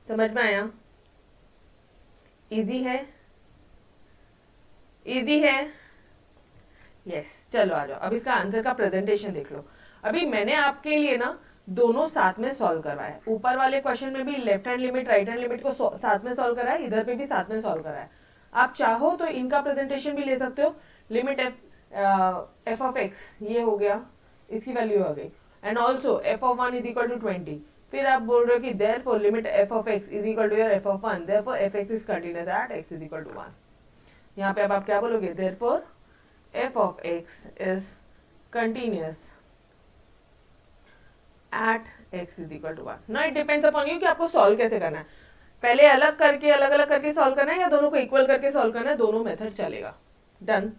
समझ में आया, इजी है, इजी है, यस। चलो आ जाओ, अब इसका आंसर का प्रेजेंटेशन देख लो। अभी मैंने आपके लिए ना दोनों साथ में सॉल्व करवाया, ऊपर वाले क्वेश्चन में भी left hand limit right hand limit को साथ में सॉल्व कराया, इधर पे भी साथ में सॉल्व कराया। आप चाहो तो इनका प्रेजेंटेशन भी ले सकते हो, लिमिट एफ ऑफ एक्स ये हो गया, इसकी वैल्यू आ गई, and also f of 1 is equal to 20, फिर आप बोल रहे हो कि therefore limit f of x is equal to your F of 1, therefore f x is continuous at x is equal to 1। यहाँ पे अब आप क्या बोलोगे, therefore f of x is continuous at x is equal to 1। ना it depends upon you कि आपको solve कैसे करना है, पहले अलग अलग करके सॉल्व करना है या दोनों को इक्वल करके सॉल्व करना है, दोनों मेथड चलेगा। डन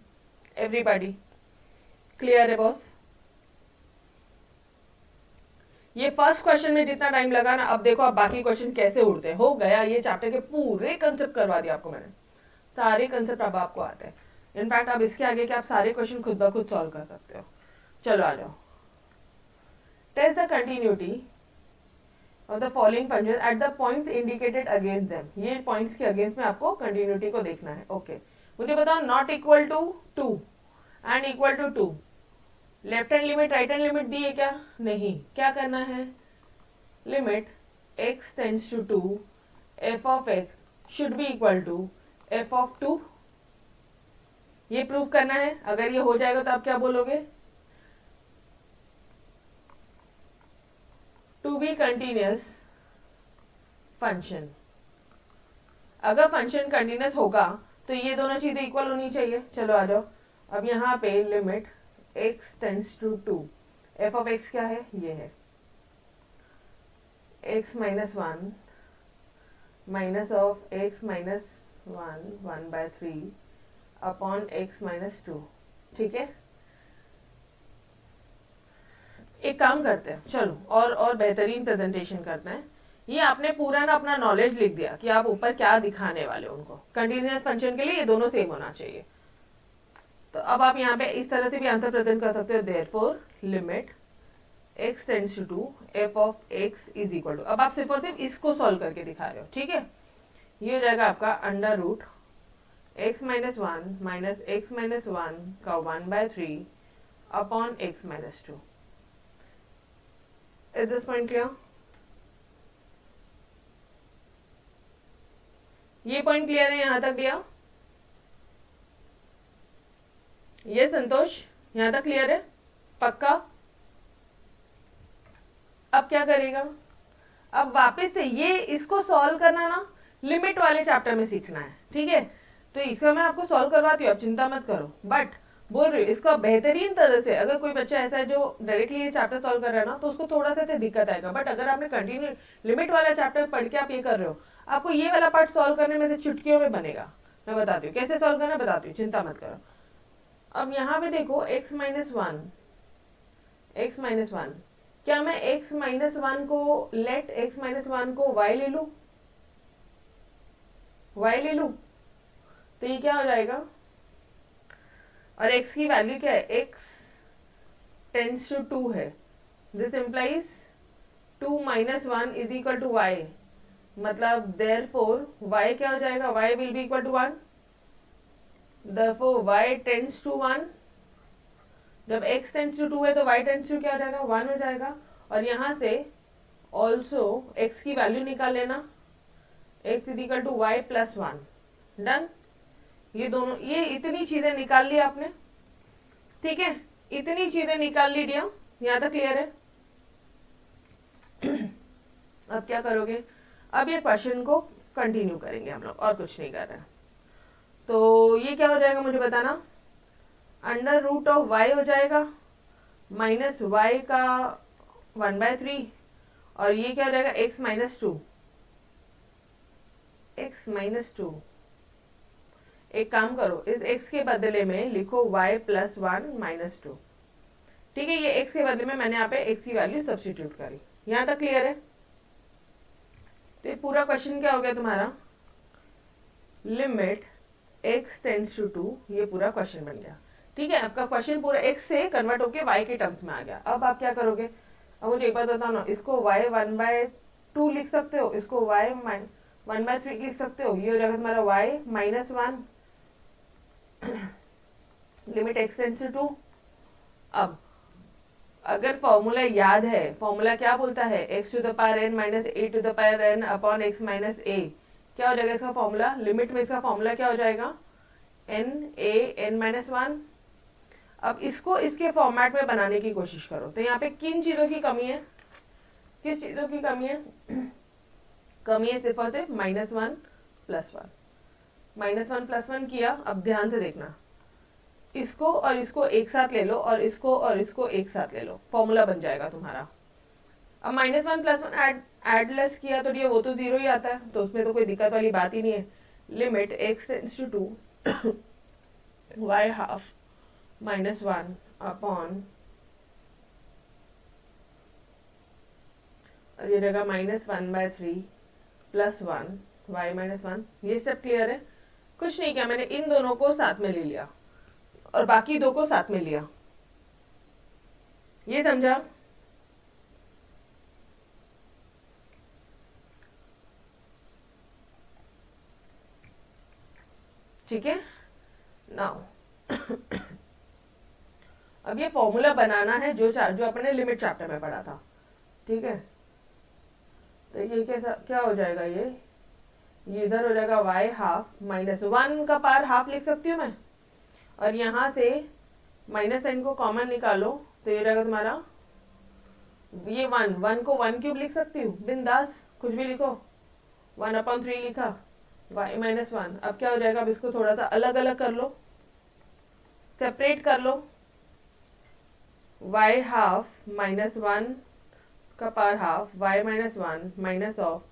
एवरीबॉडी, क्लियर है बॉस। ये फर्स्ट क्वेश्चन में जितना टाइम लगा ना, अब देखो आप बाकी क्वेश्चन कैसे उड़ते हैं। हो गया, ये चैप्टर के पूरे कंसेप्ट करवा दिया आपको मैंने, सारे कंसेप्ट अब आपको आते हैं। इनफैक्ट अब इसके आगे के आप सारे क्वेश्चन खुद ब खुद सॉल्व कर सकते हो। चलो आ जाओ, test the continuity of the following functions at the points indicated against them। ये पॉइंट्स के अगेंस्ट में आपको कंटिन्यूटी को देखना है। ओके मुझे बताओ, not equal to 2 and equal to 2, left hand limit right hand limit दी है क्या, नहीं, क्या करना है, limit x tends to 2 f of x should be equal to f of 2, ये प्रूव करना है। अगर ये हो जाएगा तो आप क्या बोलोगे, टू बी कंटिन्यूअस फंक्शन। अगर फंक्शन कंटिन्यूअस होगा तो ये दोनों चीजें इक्वल होनी चाहिए। चलो आ जाओ, अब यहाँ पे limit x tends to 2, f of x क्या है, ये है x minus 1 minus of x minus 1/3 upon x minus 2, ठीक है। एक काम करते हैं, चलो और बेहतरीन प्रेजेंटेशन करते हैं। ये आपने पूरा ना अपना नॉलेज लिख दिया कि आप ऊपर क्या दिखाने वाले हो उनको। कंटिन्यूअस फंक्शन के लिए ये दोनों सेम होना चाहिए। तो अब आप यहाँ पे इस तरह से भी आंसर प्रेजेंट कर सकते हो, therefore limit x tends to 2 f of x is equal to, अब आप सिर्फ और सिर्फ इसको सॉल्व करके दिखा रहे हो, ठीक है। ये हो जाएगा आपका under root x minus 1 minus x minus 1 का 1/3 upon x minus 2। Is this point clear? ये पॉइंट क्लियर है यहां तक दिया, ये संतोष यहां तक क्लियर है पक्का। अब क्या करेगा, अब वापस से ये इसको सॉल्व करना ना लिमिट वाले चैप्टर में सीखना है, ठीक है। तो इसका मैं आपको सॉल्व करवाती हूँ, आप चिंता मत करो, बट बोल रही हूँ इसका बेहतरीन तरह से, अगर कोई बच्चा ऐसा है जो डायरेक्टली ये चैप्टर सॉल्व कर रहा है ना, तो उसको थोड़ा सा दिक्कत आएगा, बट अगर आपने कंटिन्यू लिमिट वाला चैप्टर पढ़ के आप ये कर रहे हो, आपको ये वाला पार्ट सॉल्व करने में से चुटकियों में बनेगा। मैं बताती हूँ कैसे सॉल्व करना, बताती हूँ, चिंता मत करो। अब यहाँ पे देखो x minus one, x minus one, क्या मैं x माइनस वन को लेट x माइनस वन को y ले लूं, y ले लूं, तो ये क्या हो जाएगा, और x की वैल्यू क्या है, x टेंस टू 2 है, this implies 2 minus one is equal to y, मतलब देयरफॉर y क्या हो जाएगा, y will be equal to 1, therefore y tends to 1, जब x टेंस टू 2 है तो y टेंस टू क्या हो जाएगा, 1 हो जाएगा। और यहां से ऑल्सो x की वैल्यू निकाल लेना, x is equal to y plus 1, done. ये दोनों, ये इतनी चीजें निकाल ली आपने, ठीक है, इतनी चीजें निकाल ली डियर, यहां तक क्लियर है। अब क्या करोगे, अब ये क्वेश्चन को कंटिन्यू करेंगे हम लोग, और कुछ नहीं कर रहे हैं। तो ये क्या हो जाएगा मुझे बताना, अंडर रूट ऑफ वाई हो जाएगा माइनस वाई का 1/3, और ये क्या हो जाएगा x माइनस 2, x माइनस 2। एक काम करो, इस x के बदले में लिखो y प्लस 1 माइनस 2, ठीक है, ये x के बदले में मैंने यहाँ पे x की वैल्यू सब्स्टिट्यूट करी। यहां तक क्लियर है। तो ये पूरा क्वेश्चन क्या हो गया तुम्हारा, लिमिट x टेंड्स टू 2, ये पूरा क्वेश्चन बन गया, ठीक है। आपका क्वेश्चन पूरा x से कन्वर्ट होके y के टर्म्स में आ गया। अब आप क्या करोगे, अब मुझे एक बात बताओ ना, इसको y 1/2 लिख सकते हो, इसको y 1/3 लिख सकते हो, ये हो जाएगा तुम्हारा y minus 1 limit x tends to 2। अब अगर फॉर्मूला याद है, फॉर्मूला क्या बोलता है, x to the power n minus a to the power n upon x minus a, क्या हो जाएगा इसका फॉर्मूला, लिमिट में इसका फॉर्मूला क्या हो जाएगा, n a n माइनस 1। अब इसको इसके फॉर्मेट में बनाने की कोशिश करो, तो यहाँ पे किन चीजों की कमी है, किस चीजों की कमी है, कमी है सिर्फ और सिर्फ -1 +1, -1 +1 किया। अब ध्यान से देखना, इसको और इसको एक साथ ले लो, और इसको एक साथ ले लो, फॉर्मूला बन जाएगा तुम्हारा। अब -1 +1 एड लेस किया तो ये वो तो 0 ही आता है, तो उसमें तो कोई दिक्कत वाली बात ही नहीं है। Limit x tends to 2 y half -1 upon, और ये रहेगा -1/3 +1 y -1। ये सब क्लियर है, कुछ नहीं किया मैंने, इन दोनों को साथ में ले लिया और बाकी दो को साथ में लिया, ये समझा। ठीक है, नाउ अब ये फॉर्मूला बनाना है जो अपने लिमिट चैप्टर में पढ़ा था, ठीक है। तो ये कैसा क्या हो जाएगा, ये इधर हो जाएगा y हाफ -1 का पावर हाफ लिख सकती हूँ मैं, और यहां से माइनस साइन को कॉमन निकालो, तो ये रहेगा तुम्हारा, ये 1 को 1 क्यूब लिख सकती हूँ, बिंदास कुछ भी लिखो, 1/3 लिखा, y -1। अब क्या हो जाएगा, अब इसको थोड़ा सा अलग अलग कर लो, सेपरेट कर लो, y हाफ -1 का power half y -1 minus of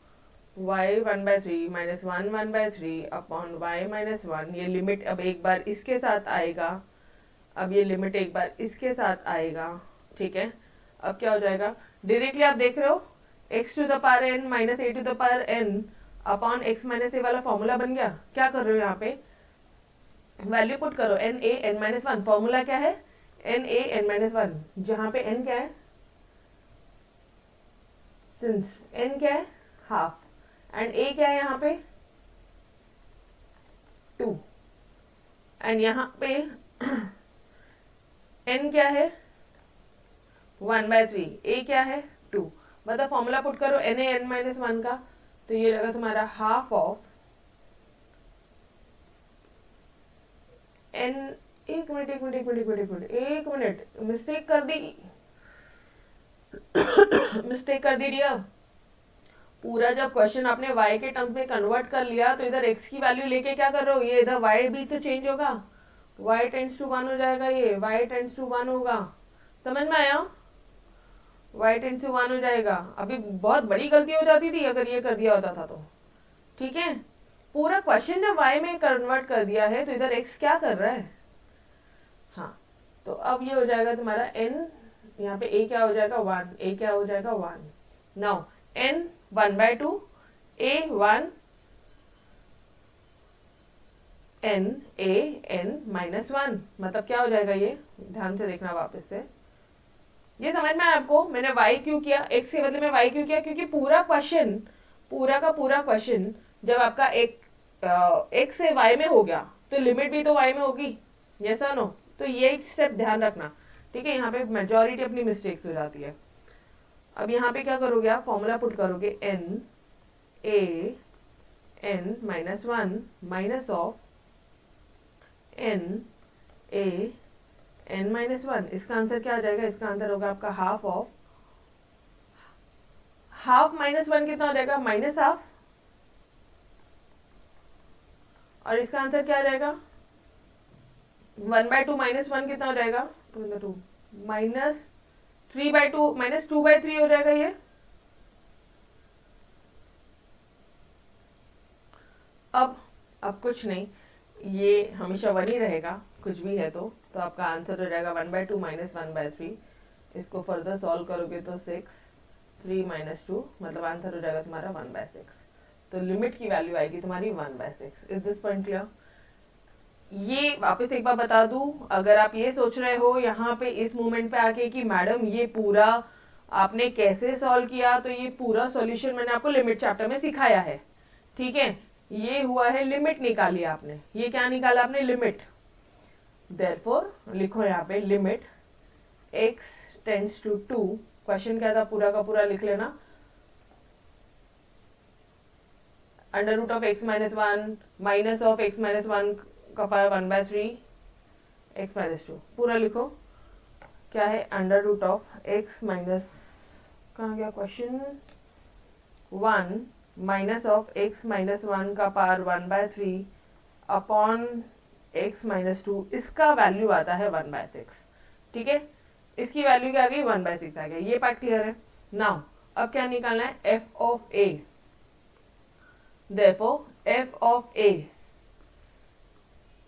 y 1/3 -1 1/3 upon y -1। ये लिमिट अब एक बार इसके साथ आएगा, अब ये लिमिट एक बार इसके साथ आएगा, ठीक है। अब क्या हो जाएगा, डायरेक्टली आप देख रहे हो x to the power n minus a to the power n upon x minus a वाला फॉर्मूला बन गया। क्या कर रहे हो, यहाँ पे वैल्यू पुट करो, n a n minus 1, formula क्या है, n a n माइनस 1, जहां पे n क्या है, सिंस n क्या है, हाफ, एंड a क्या है यहाँ पे 2, एंड यहाँ पे n क्या है 1/3, a क्या है 2, मतलब फॉर्मूला पुट करो n a n माइनस 1 का, तो ये लगा तुम्हारा हाफ ऑफ n, एक मिनट मिस्टेक कर दी डियर। पूरा जब क्वेश्चन आपने y के टर्म में कन्वर्ट कर लिया, तो इधर x की वैल्यू लेके क्या कर रहे हो, ये इधर y भी तो चेंज होगा, y टेंड्स टू 1 हो जाएगा, ये y टेंड्स टू 1 होगा, समझ में आया? y टेंड्स टू 1 हो जाएगा। अभी बहुत बड़ी गलती हो जाती थी अगर ये कर दिया होता था तो, ठीक है। पूरा क्वेश्चन जब y में कन्वर्ट कर दिया है तो इधर x क्या कर रहा है? हाँ, तो अब ये हो जाएगा तुम्हारा n, यहाँ पे a क्या हो जाएगा 1, a क्या हो जाएगा 1। Now n 1/2, a 1, n a n -1, मतलब क्या हो जाएगा ये, ध्यान से देखना वापस से, ये समझ में आया आपको? मैंने y क्यों किया, x के बदले में y क्यों किया? क्योंकि पूरा क्वेश्चन, पूरा का पूरा क्वेश्चन जब आपका x से y में हो गया तो लिमिट भी तो y में होगी, यस और नो? तो ये एक स्टेप ध्यान रखना, ठीक है। यहाँ पे मेजॉरिटी अपनी मिस्टेक्स हो जाती है। अब यहाँ पे क्या करोगे आप, फॉर्मूला पुट करोगे n a n -1 minus of n a n -1, इसका आंसर क्या आ जाएगा? इसका आंसर होगा आपका हाफ ऑफ, हाफ -1 कितना हो जाएगा? -हाफ, और इसका आंसर क्या आ जाएगा? 1/2 -1 कितना हो जाएगा? 2 -3/2 -2/3 हो जाएगा ये। अब कुछ नहीं, ये हमेशा 1 ही रहेगा, कुछ भी है तो आपका आंसर हो जाएगा 1/2 -1/3। इसको फर्दर सॉल्व करोगे तो 6, 3 - 2, मतलब आंसर हो जाएगा तुम्हारा 1/6। तो लिमिट की वैल्यू आएगी तुम्हारी 1/6। Is this point clear? ये वापस एक बार बता दूं, अगर आप ये सोच रहे हो यहाँ पे इस मोमेंट पे आके कि मैडम ये पूरा आपने कैसे सॉल्व किया, तो ये पूरा सॉल्यूशन मैंने आपको लिमिट चैप्टर में सिखाया है, ठीक है। ये हुआ है लिमिट निकाली आपने, ये क्या निकाला आपने? लिमिट। देयरफॉर लिखो यहाँ पे limit x tends to 2, question क्या था पूरा का पूरा लिख लेना, √(x - 1 माइनस ऑफ x - 1 का पावर 1/3 x - 2, पूरा लिखो। क्या है? √(x माइनस, कहाँ गया क्वेश्चन, 1 माइनस ऑफ x - 1 का पावर 1/3 अपॉन x - 2, इसका वैल्यू आता है 1/6, ठीक है। इसकी वैल्यू क्या आ गई? 1/6 आ गई। ये पार्ट क्लियर है? नाउ अब क्या निकालना है? f of a। Therefore f of a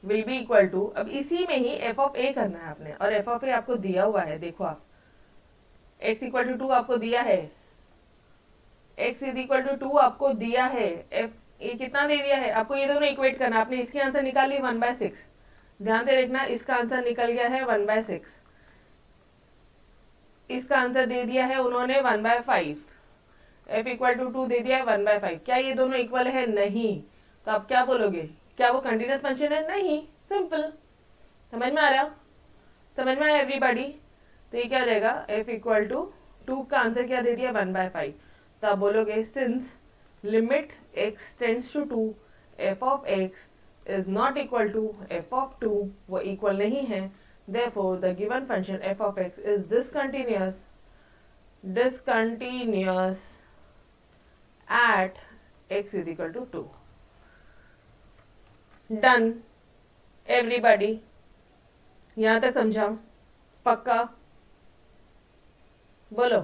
will be equal to, अब इसी में ही f of a करना है आपने, और f of a आपको दिया हुआ है, देखो आप x = 2 आपको दिया है, x = 2 आपको दिया है, f ये कितना दे दिया है आपको, ये दोनों इक्वेट करना। आपने इसकी आंसर निकाल ली 1/6, ध्यान से देखना, इसका आंसर निकल गया है 1/6, इसका आंसर दे दिया है उन्होंने 1/5, f = 2 दे दिया है 1/5। क्या ये दोनों इक्वल है? नहीं। तो आप क्या बोलोगे? क्या वो कंटिन्यूअस फंक्शन है? नहीं, सिंपल। समझ में आ रहा? समझ में आया एवरीबॉडी? तो ये क्या हो जाएगा? f = 2 का आंसर क्या दे दिया? 1/5। तो आप बोलोगे since limit x tends to 2 f of x is not equal to f of 2, वो इक्वल नहीं है, therefore the given function f of x is discontinuous at x = 2। Done everybody? यहां तक समझा? पक्का? बोलो।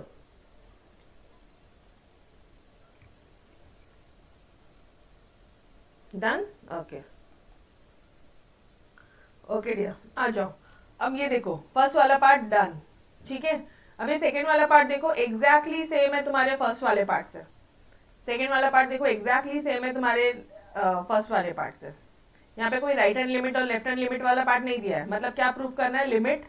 डन? ओके ओके डियर, आ जाओ। अब ये देखो फर्स्ट वाला पार्ट डन, ठीक है। अब ये सेकेंड वाला पार्ट देखो, एग्जैक्टली सेम है तुम्हारे फर्स्ट वाले पार्ट से। सेकेंड वाला पार्ट देखो एग्जैक्टली सेम है तुम्हारे फर्स्ट वाले पार्ट से। यहाँ पे कोई राइट हैंड लिमिट और लेफ्ट हैंड लिमिट वाला पार्ट नहीं दिया है, मतलब क्या प्रूफ करना है? Limit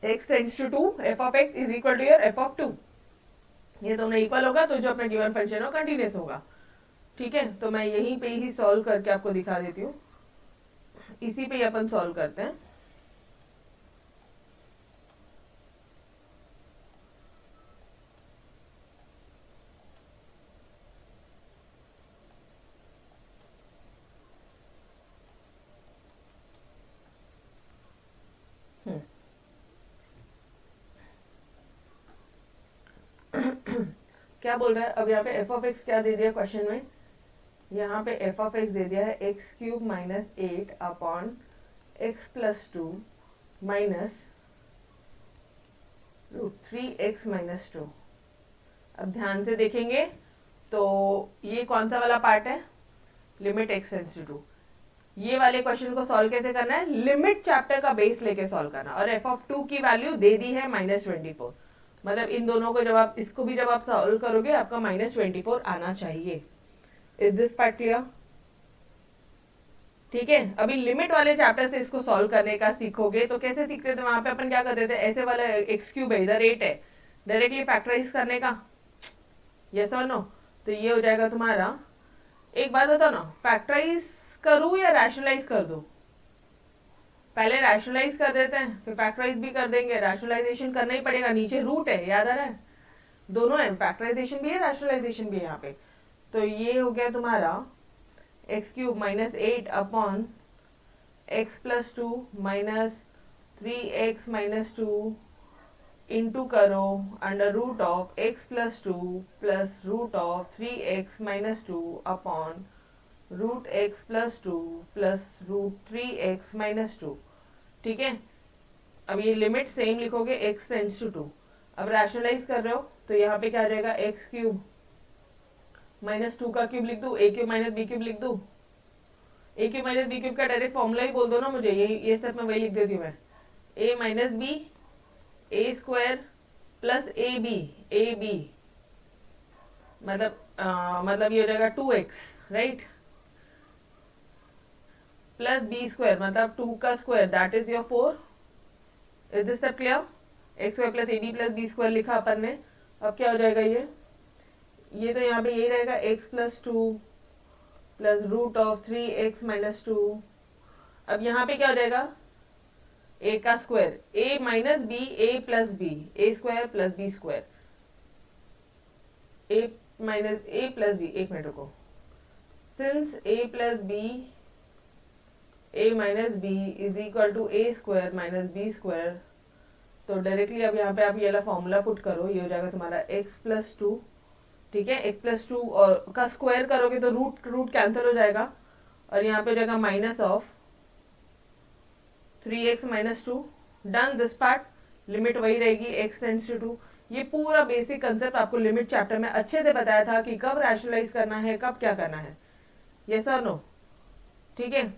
x tends to 2 f of x is equal to your f of 2, ये दोनों इक्वल होगा तो जो अपना गिवन फंक्शन हो कंटिन्यूअस होगा, ठीक है। तो मैं यहीं पे ही सॉल्व करके आपको दिखा देती हूँ, इसी पे ही अपन सॉल्व करते हैं। क्या बोल रहा है अब यहाँ पे f of x क्या दे दिया क्वेश्चन में? यहाँ पे एफ ऑफ एक्स दे दिया है x cube minus 8 upon x plus 2 minus root 3x minus 2। अब ध्यान से देखेंगे तो ये कौन सा वाला पार्ट है, लिमिट x टेंड्स टू 2। ये वाले क्वेश्चन को सॉल्व कैसे करना है, लिमिट चैप्टर का बेस लेके सॉल्व करना। और एफ ऑफ 2 की वैल्यू दे दी है -24, मतलब इन दोनों को जब आप इसको भी जब आप सॉल्व करोगे आपका -24 आना चाहिए। Is this part clear? ठीक है, अभी लिमिट वाले चैप्टर से इसको सॉल्व करने का सीखोगे तो कैसे सीखते थे, वहां पे अपन क्या करते थे, ऐसे वाला एक्स क्यूब है इधर 8 है, डायरेक्टली फैक्टराइज करने का, यस और नो। तो ये हो जाएगा तुम्हारा, एक बात बताओ ना, फैक्टराइज करूं या रैशनलाइज कर दूं? पहले रैशनलाइज कर देते हैं फिर फैक्टराइज भी कर देंगे। रैशनलाइजेशन करना ही पड़ेगा, नीचे रूट है, याद आ रहा है, दोनों है, फैक्टराइजेशन भी है रैशनलाइजेशन भी है यहाँ पे। तो ये हो गया तुम्हारा X cube minus 8 upon x plus 2 minus 3x minus 2 into करो under root of X plus 2 plus root of 3x minus 2 upon root X plus 2 plus root 3x minus 2। ठीक है, अब ये लिमिट सेम लिखोगे x टेंड्स टू 2। अब rationalise कर रहे हो तो यहाँ पे क्या आ जाएगा, एक्स क्यूब माइनस 2 का क्यूब लिख दू, ए क्यूब माइनस बी क्यूब लिख दू। ए क्यूब माइनस बी क्यूब का डायरेक्ट फॉर्मूला ही बोल दो ना मुझे, ये स्टेप में वही लिख देती हूँ मैं, A minus B A square plus A B मतलब ये हो जाएगा 2x right, plus b square मतलब 2 का square that is your 4। Is this step clear? X square plus A b plus b square लिखा अपन ने। अब क्या हो जाएगा ये तो यहाँ पे यही रहेगा x plus 2 plus root of 3x minus 2। अब यहाँ पे क्या हो जाएगा, a का square, a minus B a plus b, A square plus b square, a minus a plus b, एक मिनट रुको, since a plus b a minus b is equal to a square minus B square. तो directly अब यहाँ पे आप ये वाला formula put करो, ये हो जाएगा तुम्हारा x प्लस 2, ठीक है, x प्लस 2 और का स्क्वायर करोगे तो रूट कैंसिल हो जाएगा और यहाँ पे हो जाएगा minus of 3x minus 2। Done this part, limit वही रहेगी x टेंड्स टू 2। ये पूरा बेसिक कंसेप्ट आपको लिमिट चैप्टर में अच्छे से बताया था कि कब रैशनलाइज करना है, कब क्या करना है, यस और नो। ठीक है,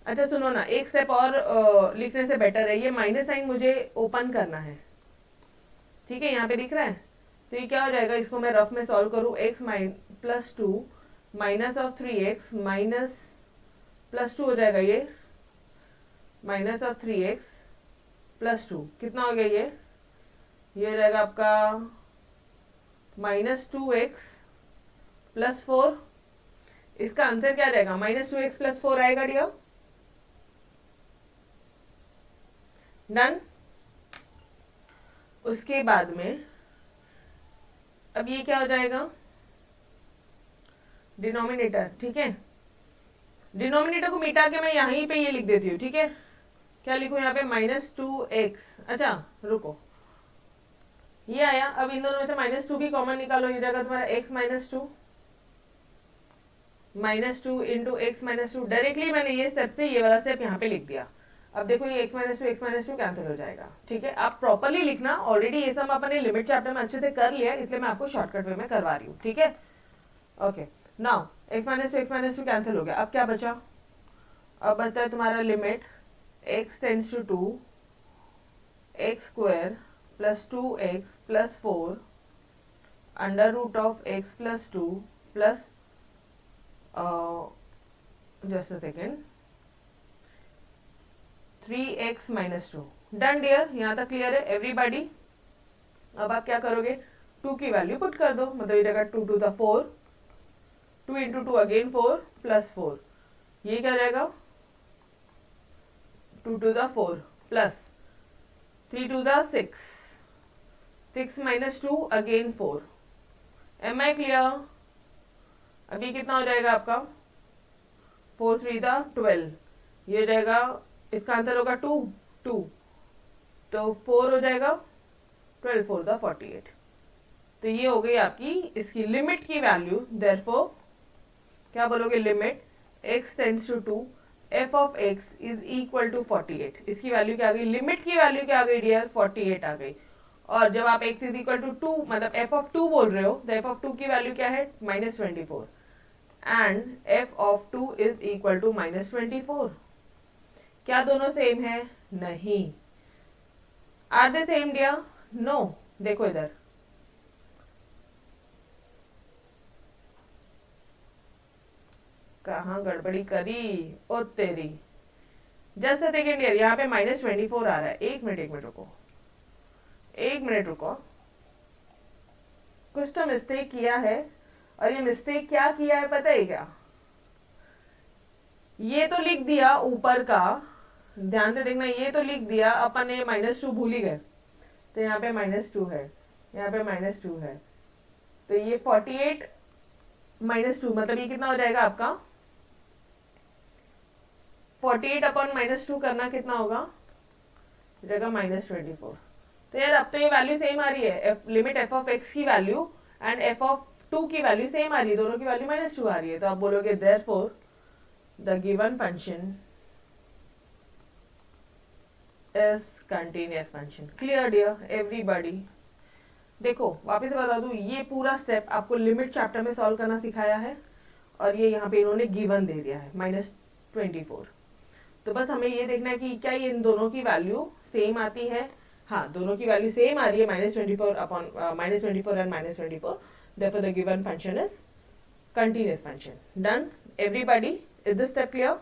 अच्छा सुनो ना, एक स्टेप और लिखने से बेटर है, ये माइनस साइन मुझे ओपन करना है, ठीक है, यहाँ पे दिख रहा है। तो ये क्या हो जाएगा, इसको मैं रफ में सॉल्व करूँ, x plus 2 minus of 3x minus plus 2 हो जाएगा, ये माइनस ऑफ 3x प्लस 2 कितना हो गया, ये हो जाएगा आपका माइनस 2x प्लस 4। इसका आंसर क्या रहेगा, माइनस 2x प्लस 4 आएगा डियर। डन। उसके बाद में अब ये क्या हो जाएगा, डिनोमिनेटर, ठीक है, डिनोमिनेटर को मिटा के मैं यहीं पे ये लिख देती हूँ, ठीक है, क्या लिखूं यहाँ पे, -2x। अच्छा रुको, ये आया, अब इन दोनों में से -2 भी कॉमन निकालो, ये जाएगा तुम्हारा x -2 इंटू x -2। डायरेक्टली मैंने ये स्टेप से ये वाला स्टेप यहाँ पे लिख दिया। अब देखो ये x -2 कैंसिल हो जाएगा, ठीक है। आप प्रॉपरली लिखना, ऑलरेडी ये सब अपने लिमिट चैप्टर में अच्छे से कर लिया, इसलिए मैं आपको शॉर्टकट वे में करवा रही हूँ, ठीक है। ओके, नाउ x -2 कैंसिल हो गया, अब क्या बचा, अब बचता है तुम्हारा limit x tends to 2 x square plus 2x plus 4 under root of x plus 2 plus just a second 3x minus 2। Done dear, यहाँ तक क्लियर है एवरीबॉडी। अब आप क्या करोगे, 2 की वैल्यू पुट कर दो, मतलब ये जगह 2 to the 4, 2 into 2 again 4 plus 4, ये क्या रहेगा 2 to the 4 plus 3 to the 6, 6 minus 2 again 4। Am I clear? अभी कितना हो जाएगा आपका, 4 3 द 12, ये हो जाएगा, इसका आंसर होगा 2 2, तो 4 हो जाएगा, 12 4 द 48। तो ये हो गई आपकी इसकी लिमिट की वैल्यू। देयरफॉर क्या बोलोगे, limit x tends to 2 f of x is equal to 48। इसकी वैल्यू क्या आ गई, लिमिट की वैल्यू क्या आ गई डियर, 48 आ गई। और जब आप x इज इक्वल टू 2 मतलब f ऑफ 2 बोल रहे हो, तो f ऑफ 2 की वैल्यू क्या है, -24 and f of 2 is equal to -24। क्या दोनों सेम है, नहीं। Are they same dear, no. देखो इधर, कहाँ गड़बड़ी करी ओ तेरी। जस्ट सेकेंड ईयर, यहाँ पे -24 आ रहा है। एक मिनट रुको, एक मिनट रुको, कुछ तो मिस्टेक किया है। और ये मिस्टेक क्या किया है पता है क्या, ये तो लिख दिया ऊपर का, ध्यान से देखना, ये तो लिख दिया अपन ने, -2 भूल ही गए, तो यहाँ पे -2 है, यहाँ पे -2 है, तो ये 48 -2 मतलब ये कितना हो जाएगा आपका, 48 अपॉन -2 करना कितना होगा, हो जाएगा -24। तो यार अब तो ये वैल्यू सेम आ रही है, लिमिट f ऑफ x की वैल्यू एंड f ऑफ 2 की वैल्यू सेम आ रही है, दोनों की वैल्यू -2 आ रही है। तो आप बोलोगे therefore the given function is continuous function. Clear dear everybody. देखो वापस से बता दूं, ये पूरा स्टेप आपको लिमिट चैप्टर में सॉल्व करना सिखाया है, और ये यहाँ पे इन्होंने गिवन दे दिया है -24। तो बस हमें ये देखना है कि क्या ये इन दोनों की वैल्यू सेम आती है। हाँ, दोनों की वैल्यू सेम आ रही है, -24 upon -24 and -24। therefore the given function is continuous function. Done everybody, is this step clear?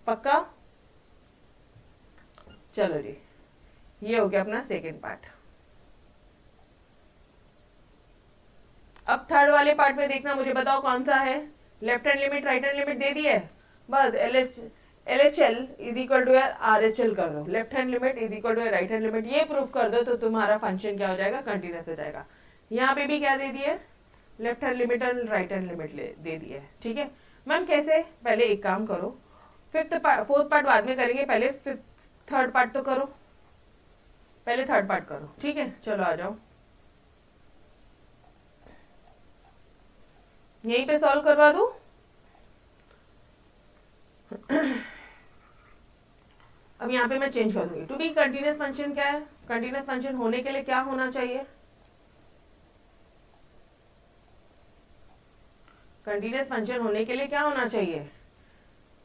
पक्का? चलो जी, ये हो गया अपना सेकेंड पार्ट। अब थर्ड वाले पार्ट में देखना, मुझे बताओ कौन सा है। Left hand limit right hand limit दे दी है, बस LHL is equal to RHL कर दो, left hand limit is equal to right hand limit, ये प्रूफ कर दो तो तुम्हारा फंक्शन क्या हो जाएगा, कंटिन्यूअस हो जाएगा। यहाँ पे भी क्या दे दी है, लेफ्ट हैंड लिमिट और राइट हैंड लिमिट दे दी है। ठीक है मैम, कैसे, पहले एक काम करो, फोर्थ पार्ट बाद में करेंगे, पहले थर्ड पार्ट तो करो, पहले थर्ड पार्ट करो। ठीक है, चलो आ जाओ, यहीं पे सॉल्व करवा दो। अब यहाँ पे मैं चेंज कर दूंगी, टू बी कंटिन्यूअस फंक्शन क्या है, कंटिन्यूअस फंक्शन होने के लिए क्या होना चाहिए, कंटिन्यूअस फंक्शन होने के लिए क्या होना चाहिए,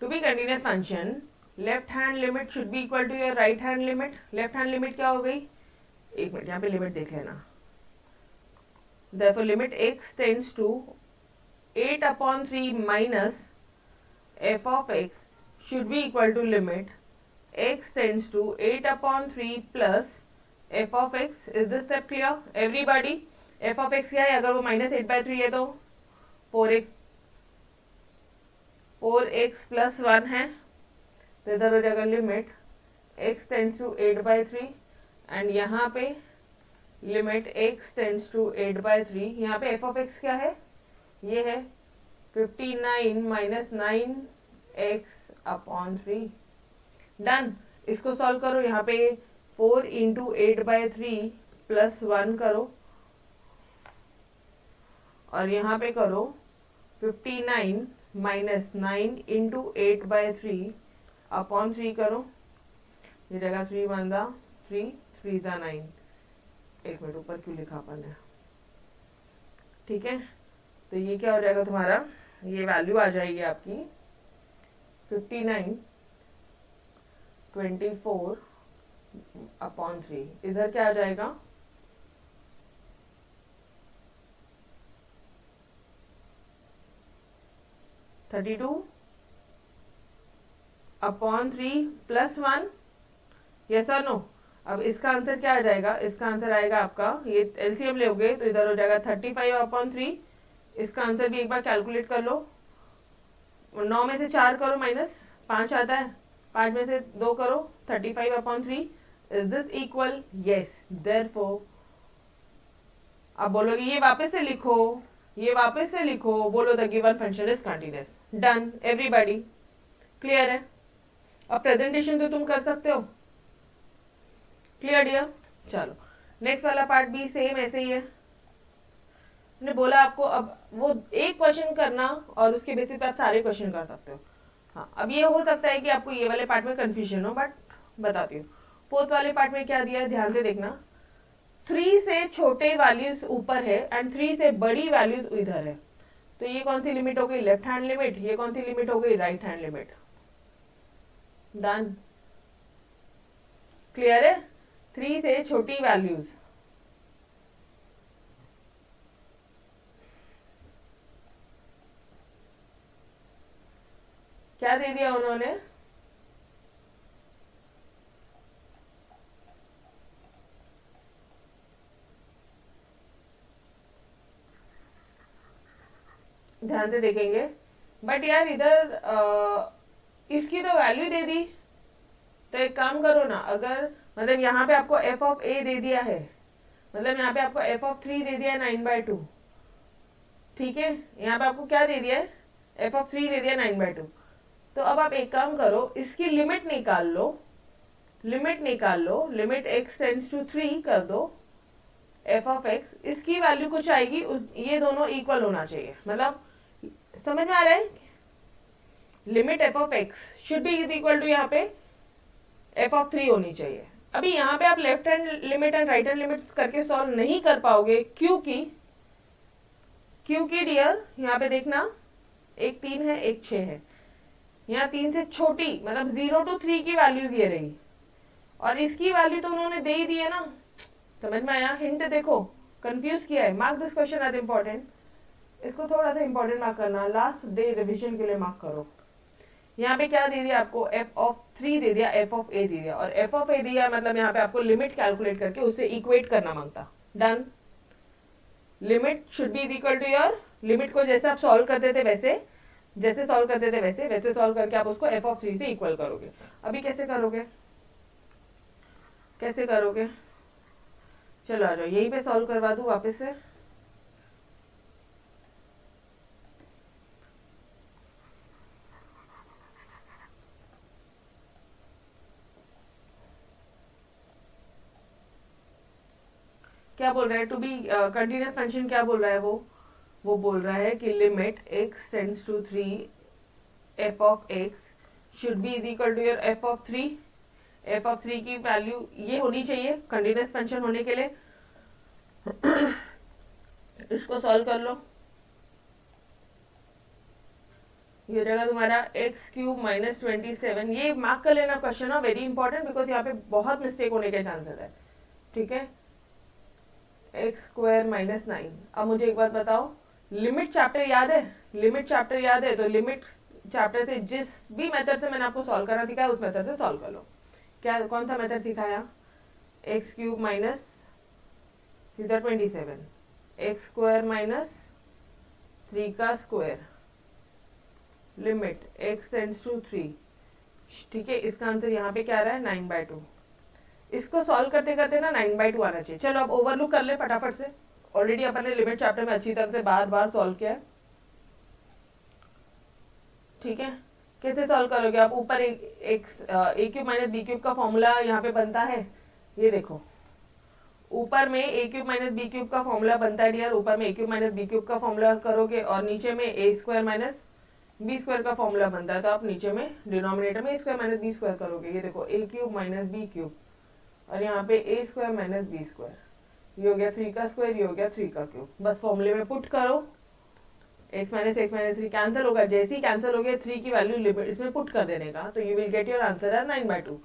to be continuous function left hand limit should be equal to your right hand limit. Left hand limit क्या हो गई, एक मिनट यहाँ पे लिमिट देख लेना, therefore limit x tends to 8/3 minus f of x should be equal to limit x tends to 8/3 plus f of x. Is this step clear everybody? f of x क्या है, अगर वो -8/3 है तो 4x plus 1 है, तो इधर हो जाएगा limit x tends to 8/3 and यहाँ पे लिमिट x tends to 8/3। यहाँ पे f of x क्या है, ये है 59 minus 9x/3। डन, इसको सॉल्व करो, यहाँ पे 4 into 8/3 plus 1 करो, और यहाँ पे करो 59 minus 9 into 8/3/3 करो, ये जगह 3 1 3 3 9। एक मिनट, ऊपर क्यों लिखा अपन ने, ठीक है। तो ये क्या हो जाएगा तुम्हारा, ये वैल्यू आ जाएगी आपकी 59 24/3। इधर क्या आ जाएगा, 32/3 प्लस 1। यस और नो। अब इसका आंसर क्या आ जाएगा, इसका आंसर आएगा आपका, ये एलसीएम लोगे तो इधर हो जाएगा 35/3। इसका आंसर भी एक बार कैलकुलेट कर लो, 9 में से 4 करो माइनस 5 आता है, 5 में से 2 करो 35/3। Is this equal, yes. Therefore आप बोलोगे ये वापस से लिखो, ये वापस से लिखो, बोलो the given function is continuous. Done everybody, clear है। अब प्रेजेंटेशन तो तुम कर सकते हो, क्लियर डियर। चलो नेक्स्ट वाला पार्ट भी सेम ऐसे ही है, मैंने बोला आपको, अब वो एक क्वेश्चन करना और उसके बेसिस पे आप सारे क्वेश्चन कर सकते हो। हाँ, अब ये हो सकता है कि आपको ये वाले पार्ट में कंफ्यूजन हो, बट बताती हूँ। फोर्थ वाले पार्ट में क्या दिया है, ध्यान से देखना। 3 से छोटे वैल्यूज ऊपर है एंड 3 से बड़ी वैल्यूज इधर है, तो ये कौन सी लिमिट हो गई, लेफ्ट हैंड लिमिट, ये कौन सी लिमिट हो गई, right hand limit. Done, clear है। 3 से छोटी वैल्यूज, क्या दे दिया उन्होंने, ध्यान से देखेंगे। बट यार इधर इसकी तो वैल्यू दे दी, तो एक काम करो ना, अगर मतलब यहाँ पे आपको एफ ऑफ ए दे दिया है, मतलब यहाँ पे आपको एफ ऑफ 3 दे दिया है 9/2, ठीक है। यहाँ पे आपको क्या दे दिया है, एफ ऑफ 3 दे दिया 9/2। तो अब आप एक काम करो, इसकी लिमिट निकाल लो, लिमिट निकाल लो, लिमिट x टेंड्स टू 3 कर दो, एफ ऑफ एक्स, इसकी वैल्यू कुछ आएगी, ये दोनों इक्वल होना चाहिए, मतलब समझ में आ रहा है। Limit f of x should be is equal to यहाँ पे एफ ऑफ 3 होनी चाहिए। अभी यहाँ पे आप left hand limit and right hand limit करके सॉल्व नहीं कर पाओगे, क्योंकि डियर यहाँ पे देखना, एक 3 है एक 6 है, यहाँ 3 से छोटी मतलब 0 to 3 की वैल्यू दे रही, और इसकी वैल्यू तो उन्होंने दे ही दी है ना। समझ में आया, हिंट देखो, कंफ्यूज किया है। Mark this question as important, इसको थोड़ा सा इंपॉर्टेंट मार्क करना, लास्ट डे रिविजन के लिए मार्क करो। यहाँ पे क्या दे दिया आपको, एफ ऑफ 3 दे दिया, एफ ऑफ ए दे दिया, और एफ ऑफ ए दिया मतलब यहाँ पे आपको लिमिट कैलकुलेट करके उसे इक्वेट करना मांगता। Done, limit should be equal to your, limit को जैसे आप सॉल्व करते थे वैसे, जैसे सॉल्व करते थे वैसे सॉल्व करके आप उसको एफ ऑफ 3 से इक्वल करोगे। अभी कैसे करोगे, कैसे करोगे, चलो आ जाओ, यहीं पे सॉल्व करवा दूं वापस से। क्या बोल रहा है, टू बी कंटिन्यूअस फंक्शन क्या बोल रहा है वो बोल रहा है कि limit x tends to 3 f of x should be is equal to your F of 3। F of 3 की वैल्यू ये होनी चाहिए कंटिन्यूअस फंक्शन होने के लिए। इसको सॉल्व कर लो, ये रहेगा तुम्हारा x³ माइनस 27। ये मार्क कर लेना क्वेश्चन, वेरी इंपॉर्टेंट, बिकॉज यहाँ पे बहुत मिस्टेक होने के चांसेस है, ठीक है। x² minus 9। अब मुझे एक बात बताओ, लिमिट चैप्टर याद है, लिमिट चैप्टर याद है, तो लिमिट चैप्टर से जिस भी मेथड से मैंने आपको सॉल्व करना सिखाया उस मेथड से सॉल्व कर लो। क्या कौन सा मेथड सिखाया, x³ माइनस 27, x² माइनस 3 का square, limit x tends to 3, ठीक है। इसका आंसर यहाँ पे क्या आ रहा है, 9/2। इसको सॉल्व करते करते ना 9/2 आना चाहिए। चलो अब ओवरलुक कर ले फटाफट से, ऑलरेडी अपन ने लिमिट चैप्टर में अच्छी तरह से बार बार सॉल्व किया है, ठीक है। कैसे सॉल्व करोगे आप, ऊपर a³ माइनस b³ का फॉर्मूला यहाँ पे बनता है, ये देखो ऊपर में a³ माइनस b³ का फॉर्मूला बनता है डियर, ऊपर में a³ माइनस b³ का फॉर्मूला करोगे और नीचे में a² माइनस b² का फॉर्मूला बनता है, तो आप नीचे में डिनोमिनेटर में a² माइनस b² करोगे। ये देखो a³ माइनस b³ और यहाँ पे a² माइनस b², ये हो गया 3 का स्क्वायर, ये हो गया 3 का क्यूब। बस फॉर्मूले में पुट करो, x माइनस 3 कैंसिल होगा, जैसे ही कैंसिल हो गया 3 की वैल्यू लिमिट इसमें पुट कर देने का, तो you will get your answer है 9/2।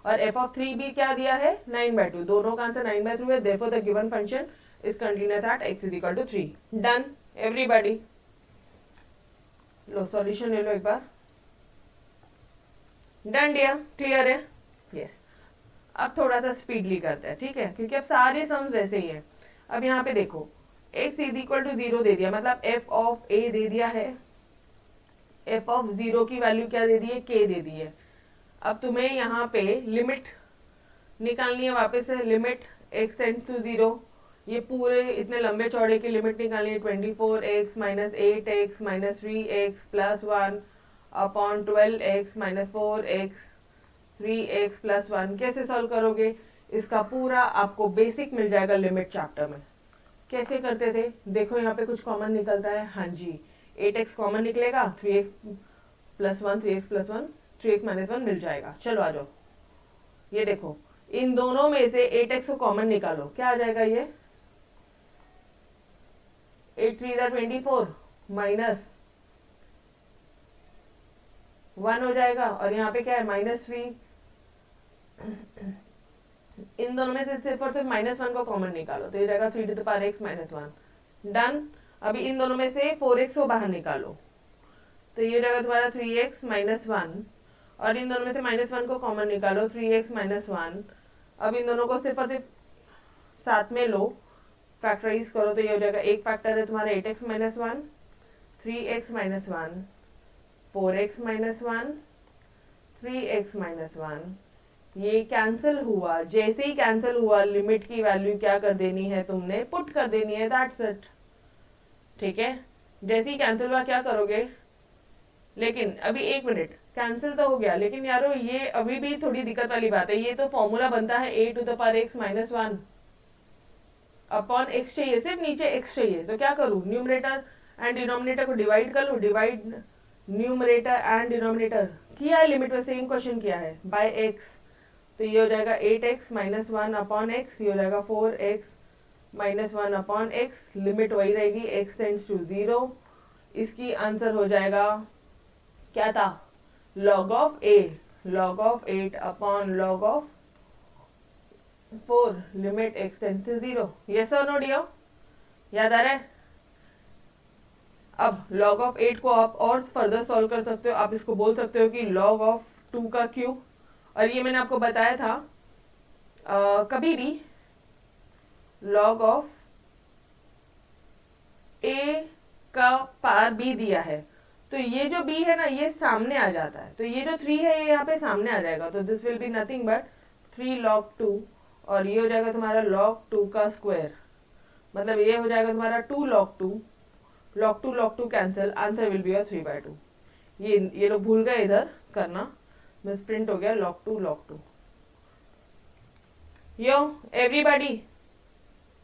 और f ऑफ 3 भी क्या दिया है, 9/2, दोनों का आंसर 9/2 है। Therefore the given function is continuous at x is equal to 3। Done everybody, लो सॉल्यूशन ले लो एक बार। डन डियर, क्लियर है, यस। अब थोड़ा सा स्पीडली करते हैं, ठीक है, क्योंकि अब सारे सम्स वैसे ही है। अब यहाँ पे देखो x इज इक्वल टू 0 दे दिया, मतलब f ऑफ a दे दिया है, f ऑफ 0 की वैल्यू क्या दे दी है, k दे दी है। अब तुम्हें यहाँ पे लिमिट निकालनी है वापस से, लिमिट x टेंड्स टू 0, ये पूरे इतने लंबे चौड़े की लिमिट निकालनी है, 24x minus 8x minus 3x plus 1 upon 12x minus 4x 3x plus 1। कैसे सॉल्व करोगे, इसका पूरा आपको बेसिक मिल जाएगा लिमिट चैप्टर में, कैसे करते थे, देखो यहाँ पे कुछ कॉमन निकलता है, हाँ जी 8x कॉमन निकलेगा, 3x plus 1 3x plus 1 3x minus 1 मिल जाएगा। चलो आ जाओ, ये देखो इन दोनों में से 8x को कॉमन निकालो, क्या आ जाएगा ये 8 3 24 माइनस 1 हो जाएगा, और यहाँ पे क्या है -3। इन दोनों में से सिर्फ और सिर्फ -1 को कॉमन निकालो, तो ये जाएगा 3 to the power x minus 1। Done. अभी इन दोनों में से 4x को बाहर निकालो, तो ये जाएगा तुम्हारा 3x माइनस 1, और इन दोनों में से -1 को कॉमन निकालो, 3x माइनस 1। अब इन दोनों को सिर्फ और सिर्फ साथ में लो, फैक्टराइज करो, तो ये हो जाएगा, एक फैक्टर है तुम्हारा 8x minus 1, 3x minus 1, 4x minus 1, 3x minus 1। ये कैंसिल हुआ, जैसे ही कैंसिल हुआ लिमिट की वैल्यू क्या कर देनी है तुमने, पुट कर देनी है, दैट्स इट। ठीक है, जैसे ही कैंसिल हुआ क्या करोगे, लेकिन अभी एक मिनट, कैंसिल तो हो गया, लेकिन यारो ये अभी भी थोड़ी दिक्कत वाली बात है, ये तो फॉर्मूला बनता है a to the power x minus 1 upon x चाहिए, सिर्फ नीचे x चाहिए, तो क्या करूं, न्यूमरेटर एंड डिनोमिनेटर को डिवाइड कर लूं, डिवाइड न्यूमरेटर एंड डिनोमिनेटर किया है, लिमिट में सेम क्वेश्चन किया है, बाय x, तो ये हो जाएगा 8x माइनस 1 अपॉन x, ये हो जाएगा 4x minus 1 upon x, limit वही रहेगी, x टेंड्स टू 0। इसकी आंसर हो जाएगा, क्या था, log of a, log of 8 upon log of 4, limit x tends to 0। Yes और नो डियर, याद आ रहा है। अब log ऑफ 8 को आप और फर्दर सॉल्व कर सकते हो, आप इसको बोल सकते हो कि log ऑफ 2 का क्यूब, और ये मैंने आपको बताया था कभी भी log ऑफ a का पावर b दिया है, तो ये जो b है ना ये सामने आ जाता है, तो ये जो 3 है ये यहाँ पे सामने आ जाएगा, तो this will be nothing but 3 log 2, और ये हो जाएगा तुम्हारा log 2 का स्क्वायर, मतलब ये हो जाएगा तुम्हारा 2 log 2, log 2 cancel, answer will be 3/2। ये लोग भूल गए इधर करना, मिसप्रिंट हो गया, log 2। यो एवरीबॉडी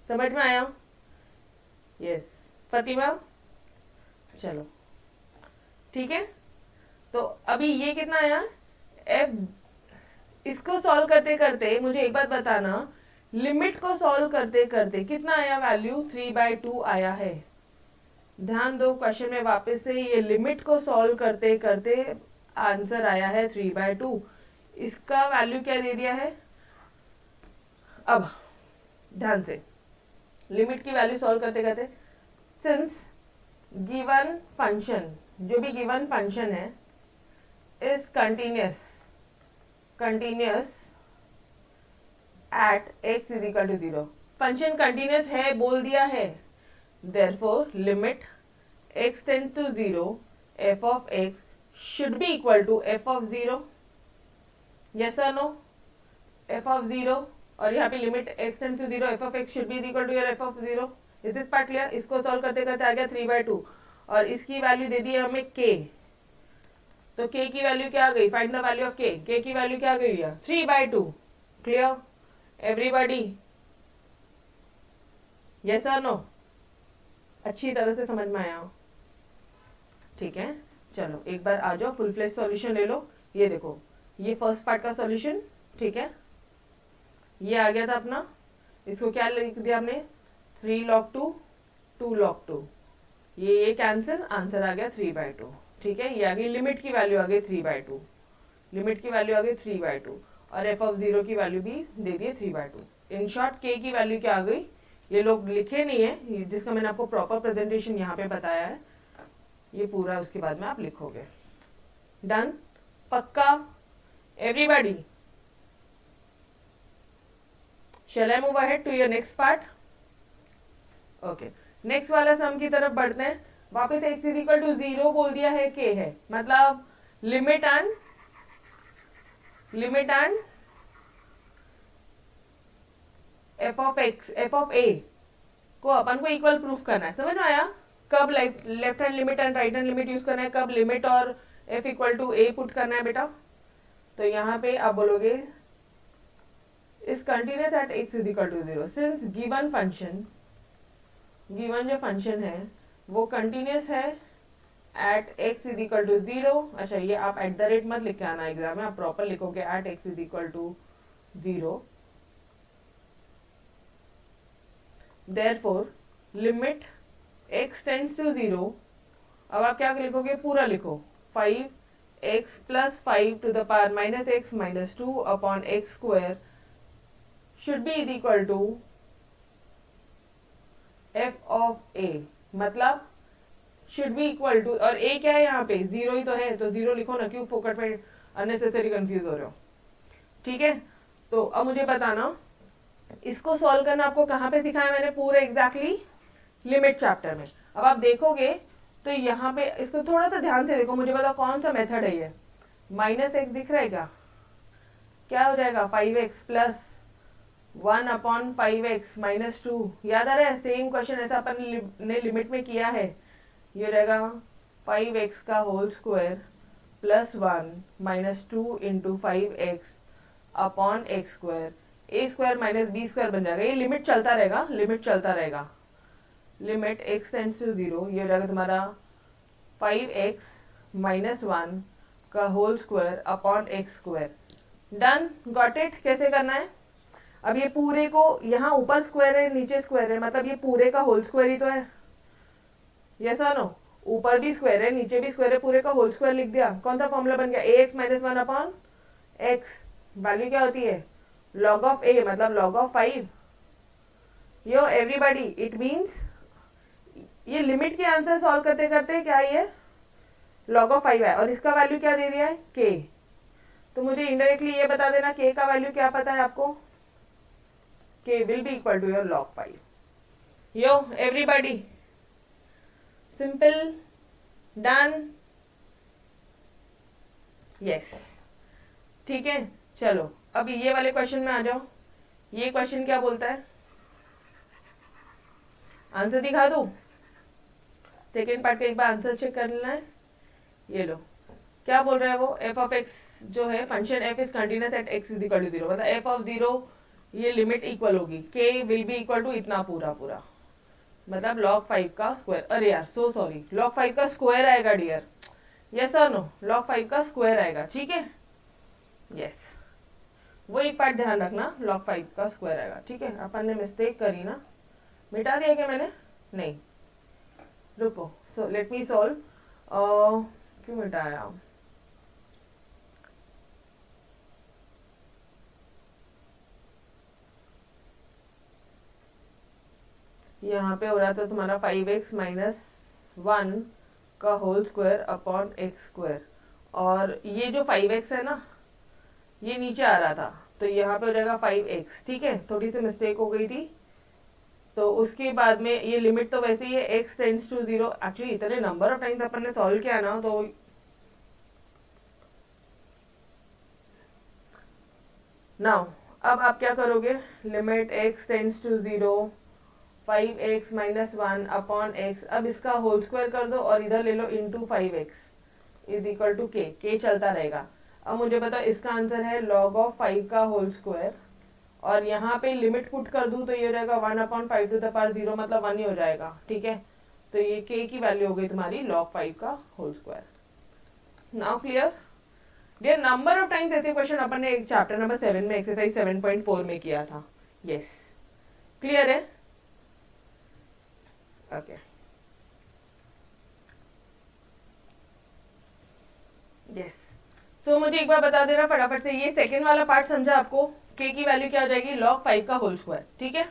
समझ में आया, यस फतिमा, चलो ठीक है। तो अभी ये कितना आया, इसको सॉल्व करते करते मुझे एक बात बताना, लिमिट को सॉल्व करते करते कितना आया वैल्यू, 3/2 आया है। ध्यान दो क्वेश्चन में वापस से, ये लिमिट को सॉल्व करते करते आंसर आया है 3/2, इसका वैल्यू क्या दे दिया है। अब ध्यान से, लिमिट की वैल्यू सॉल्व करते करते, सिंस गिवन फंक्शन, जो भी गिवन फंक्शन है is continuous at x is equal to 0, function continuous है बोल दिया है, therefore limit x tends to 0 f of x should be equal to f of 0, yes or no, f of 0, और यहाँ पे limit x tends to 0 f of x should be equal to your f of 0। Is this part clear. इसको solve करते करते आ गया 3/2, और इसकी value दे दी है हमें k, तो k की वैल्यू क्या आ गई, find the value of k, k की वैल्यू क्या आ गई, 3/2। क्लियर एवरीबॉडी, यस और नो, अच्छी तरह से समझ में आया हो, ठीक है। चलो एक बार आ जाओ, फुल फ्लेश सॉल्यूशन ले लो। ये देखो, ये फर्स्ट पार्ट का सॉल्यूशन, ठीक है, ये आ गया था अपना, इसको क्या लिख दिया हमने, 3 log 2 2 log 2, ये कैंसिल, आंसर आ गया 3/2। ठीक है, ये आ गई लिमिट की वैल्यू आ गई 3/2, लिमिट की वैल्यू आ गई 3/2, और f ऑफ 0 की वैल्यू भी दे दिए 3/2। इन शॉर्ट k की वैल्यू क्या आ गई, ये लोग लिखे नहीं है, जिसका मैंने आपको प्रॉपर प्रेजेंटेशन यहाँ पे बताया है, ये पूरा उसके बाद में आप लिखोगे। डन, पक्का everybody. Shall I move ahead to your next part. Okay, next वाला सम की तरफ बढ़ते हैं। वापस x इज इक्वल टू 0 बोल दिया है, k है, मतलब limit and f of x, f of a को अपन को इक्वल प्रूफ करना है, समझ में आया। कब left hand limit and right hand limit use करना है, कब लिमिट और f equal to a put करना है बेटा। तो यहाँ पे आप बोलोगे is continuous at x is equal to 0 since given function given जो फंक्शन है वो कंटिन्यूस है at x is equal to 0। अच्छा, ये आप एट द रेट मत लिख के आना एग्जाम में, आप प्रॉपर लिखोगे at x is equal to 0। Therefore limit x tends to 0। अब आप क्या लिखोगे, पूरा लिखो, 5x plus 5 to the power minus x minus 2 upon x square should be is equal to f of a। मतलब शुड बी इक्वल टू, और a क्या है यहाँ पे, 0 ही तो है, तो 0 लिखो ना, क्यों फोकट में अननेसेसरी कंफ्यूज हो रहे हो। ठीक है, तो अब मुझे बताना इसको सॉल्व करना आपको कहाँ पे सिखाया मैंने, पूरे एग्जैक्टली लिमिट चैप्टर में। अब आप देखोगे तो यहाँ पे इसको थोड़ा सा ध्यान से देखो, मुझे बताओ कौन सा मेथड है ये। माइनस एक्स दिख रहा है क्या हो जाएगा, 5x plus 1 upon 5x minus 2। याद आ रहा है, सेम क्वेश्चन ऐसा अपन ने लिमिट में किया है। ये रहेगा 5x का whole square plus 1 minus 2 into 5x upon x square, A square minus B square बन जाएगा। ये लिमिट चलता रहेगा, लिमिट चलता रहेगा। लिमिट x टेंड्स टू 0, ये रहेगा तुम्हारा 5x माइनस 1 का whole square upon x square. Done, got it. कैसे करना है, अब ये पूरे को, यहाँ ऊपर स्क्वायर है नीचे स्क्वायर है, मतलब ये पूरे का होल स्क्वायर ही तो है, यस और नो। ऊपर भी स्क्वायर है नीचे भी स्क्वायर है, पूरे का होल स्क्वायर लिख दिया। कौन सा फॉर्मूला बन गया, ax minus 1 upon x. Value क्या होती है, log ऑफ a मतलब log of 5। Yo everybody, it means ये लिमिट के आंसर सॉल्व करते करते क्या ये log ऑफ 5 है, और इसका वैल्यू क्या दे दिया है, k। तो मुझे इनडायरेक्टली ये बता देना k का वैल्यू क्या पता है आपको, k will be equal to your log 5। Yo everybody, simple, done, yes. ठीक है, चलो अब ये वाले क्वेश्चन में आ जाओ। ये क्वेश्चन क्या बोलता है, आंसर दिखा दूं, सेकेंड पार्ट का एक बार आंसर चेक कर लेना है। ये लो, क्या बोल रहा है वो, f ऑफ x जो है function f is continuous at x is equal to 0, मतलब f ऑफ 0 ये लिमिट इक्वल होगी, k will be equal to इतना पूरा पूरा, मतलब log 5 का स्क्वायर। अरे यार सो सॉरी, log 5 का स्क्वायर आएगा डियर, यस और नो, log 5 का स्क्वायर आएगा। ठीक है, यस, वो एक पार्ट ध्यान रखना, log 5 का स्क्वायर आएगा। ठीक है, अपन ने मिस्टेक करी ना, मिटा दिया क्या मैंने, नहीं, रुको, सो लेट मी सॉल्व। क्यों मिटाया, यहाँ पे हो रहा था तुम्हारा 5x माइनस 1 का whole square upon x square, और ये जो 5x है ना ये नीचे आ रहा था, तो यहाँ पे हो जाएगा 5x। ठीक है, थोड़ी सी मिस्टेक हो गई थी। तो उसके बाद में ये लिमिट तो वैसे ही है, x टेंड्स टू 0। एक्चुअली इतने नंबर ऑफ टाइम्स अपन ने सॉल्व किया ना, तो नाउ अब आप क्या करोगे, limit x tends to 0 5x minus 1 upon x, अब इसका होल स्क्वायर कर दो और इधर ले लो into 5x is equal to k चलता रहेगा। अब मुझे बताओ इसका आंसर है log ऑफ 5 का होल स्क्वायर, और यहाँ पे लिमिट पुट कर दूं तो ये हो जाएगा 1 अपॉन 5 टू द पावर 0, मतलब 1 ही हो जाएगा। ठीक है, तो ये k की वैल्यू हो गई तुम्हारी log 5 का whole square. Now clear dear, number of times ऐसे क्वेश्चन अपन ने चैप्टर नंबर 7 में एक्सरसाइज 7.4 में किया था। यस, क्लियर है, ओके, यस। तो मुझे एक बार बता देना फटाफट से, ये सेकेंड वाला पार्ट समझा आपको, k की वैल्यू क्या हो जाएगी, log 5 का होल स्क्वायर। ठीक है,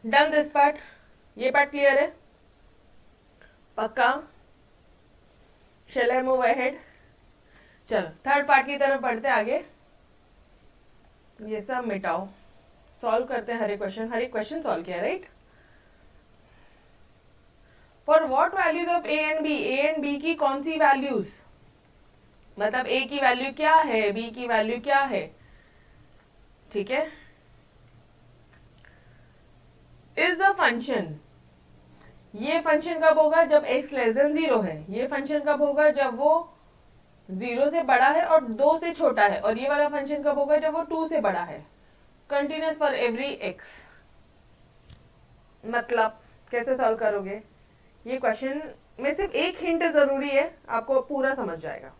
डन दिस पार्ट, ये पार्ट क्लियर है, पक्का। शैल आई मूव अहेड, चलो थर्ड पार्ट की तरफ बढ़ते आगे। ये सब मिटाओ, सॉल्व करते हैं हर एक क्वेश्चन सॉल्व किया, right. For what values of a and b की कौन सी वैल्यूज, मतलब a की वैल्यू क्या है, b की वैल्यू क्या है। ठीक है, इज द फंक्शन, ये फंक्शन कब होगा जब x लेस देन 0 है, ये फंक्शन कब होगा जब वो 0 से बड़ा है और 2 से छोटा है, और ये वाला फंक्शन कब होगा जब वो 2 से बड़ा है। कंटिन्यूअस फॉर एवरी x, मतलब कैसे सॉल्व करोगे? ये क्वेश्चन में सिर्फ एक हिंट जरूरी है, आपको पूरा समझ जाएगा।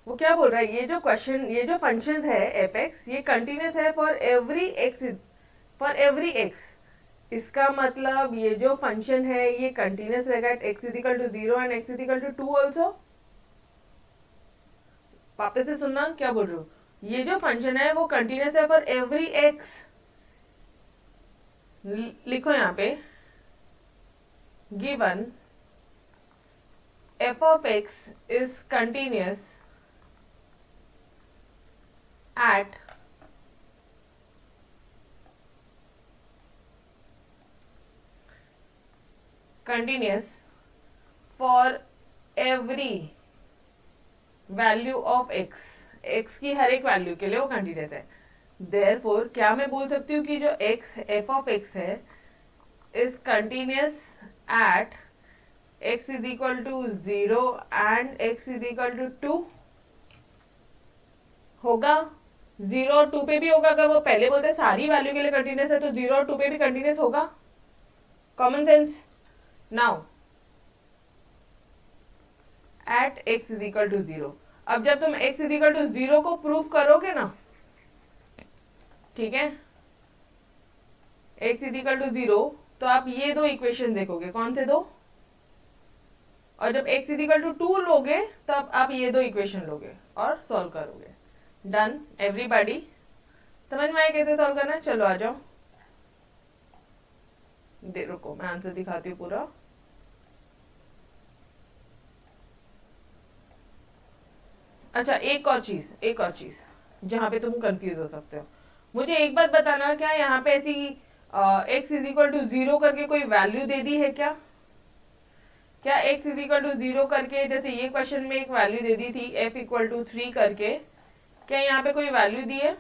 वो क्या बोल रहा है, ये जो क्वेश्चन, ये जो फंक्शन है एफ एक्स, ये कंटिन्यूस है फॉर एवरी एक्स। इसका मतलब ये जो फंक्शन है ये कंटिन्यूस रहेगा at x is equal to 0 and x is equal to 2 also. वापस से सुनना क्या बोल रही हूँ, ये जो फंक्शन है वो कंटिन्यूस है फॉर एवरी एक्स। लिखो यहाँ पे, given f of x is continuous at for every value of x, x की हर एक वैल्यू के लिए वो कंटिन्यूस है। Therefore क्या मैं बोल सकती हूँ कि जो x f of x है is continuous at x is equal to 0 and x is equal to 2 होगा। 0 और 2 पे भी होगा, अगर वो पहले बोलते सारी वैल्यू के लिए कंटिन्यूस है तो 0 और 2 पे भी कंटिन्यूस होगा। Common sense. Now at x is equal to 0, अब जब तुम x is equal to 0 को प्रूव करोगे ना, ठीक है, x is equal to 0, तो आप ये दो इक्वेशन देखोगे, कौन से दो, और जब x is equal to 2 लोगे तब आप ये दो इक्वेशन लोगे और सॉल्व करोगे। डन एवरीबॉडी, समझ में आया कैसे सॉल्व करना है? चलो आ जाओ, रुको मैं आंसर दिखाती हूँ पूरा। अच्छा एक और चीज जहां पे तुम कंफ्यूज हो सकते हो, मुझे एक बात बताना, क्या यहाँ पे ऐसी x इज इक्वल टू 0 करके कोई वैल्यू दे दी है क्या? क्या x इज इक्वल टू 0 करके, जैसे ये क्वेश्चन में एक वैल्यू दे दी थी f इक्वल टू 3 करके, क्या यहाँ पे कोई वैल्यू दी है?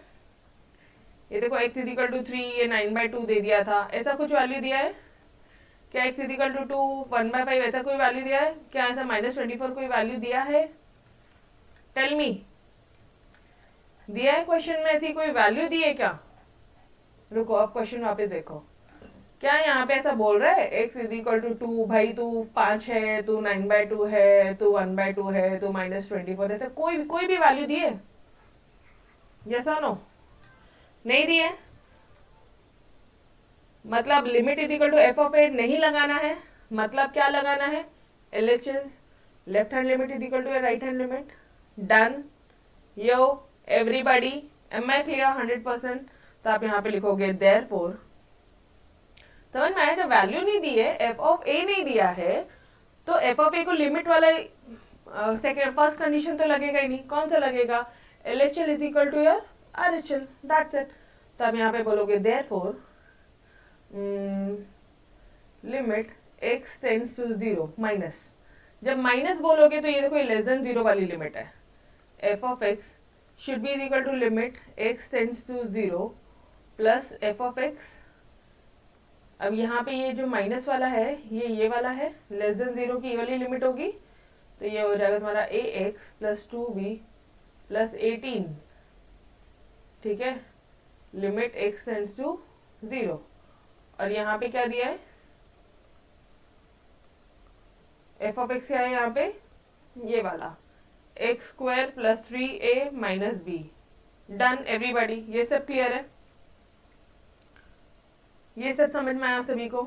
ये देखो x इज इक्वल टू 3, ये 9/2 दे दिया था, ऐसा कुछ वैल्यू दिया है क्या? x इज इक्वल टू 2, 1/5 ऐसा कोई वैल्यू दिया है क्या? ऐसा -24 कोई वैल्यू दिया है? टेल मी, दिया है क्वेश्चन में ऐसी कोई वैल्यू दी है क्या? रुको अब क्वेश्चन वापस देखो, क्या यहाँ पे ऐसा बोल रहा है x इज इक्वल टू 2, भाई तू 5 है, तू 9/2 है, तू 1/2 है, तू -24 है, कोई भी वैल्यू दी है? यस और नो? नहीं दी है, मतलब limit is equal to F of A नहीं लगाना है, मतलब क्या लगाना है? LHS, left hand limit is equal to right hand limit. Done yo everybody, am I clear 100%? तो आप यहाँ पे लिखोगे देयरफॉर, समझ में आया? जब वैल्यू नहीं दी है, एफ ऑफ ए नहीं दिया है, तो एफ ऑफ ए को लिमिट वाला सेकेंड फर्स्ट कंडीशन तो लगेगा ही नहीं। कौन सा लगेगा? LHL is equal to your RHL, that's it. तो आप यहाँ पे बोलोगे therefore limit x tends to 0 minus, जब माइनस बोलोगे तो ये देखो ये लेस देन 0 वाली लिमिट है, f of x should be equal to limit x tends to 0 plus f of x। अब यहाँ पे ये जो माइनस वाला है ये वाला है, लेस देन 0 की ये वाली लिमिट होगी, तो ये हो जाएगा तुम्हारा ax प्लस 2b प्लस 18, ठीक है, लिमिट x टेंड्स टू 0। और यहाँ पे क्या दिया है? f of x क्या है यहाँ पे? ये वाला x square plus 3a minus b. Done everybody, ये सब क्लियर है? ये सब समझ में आया सभी को?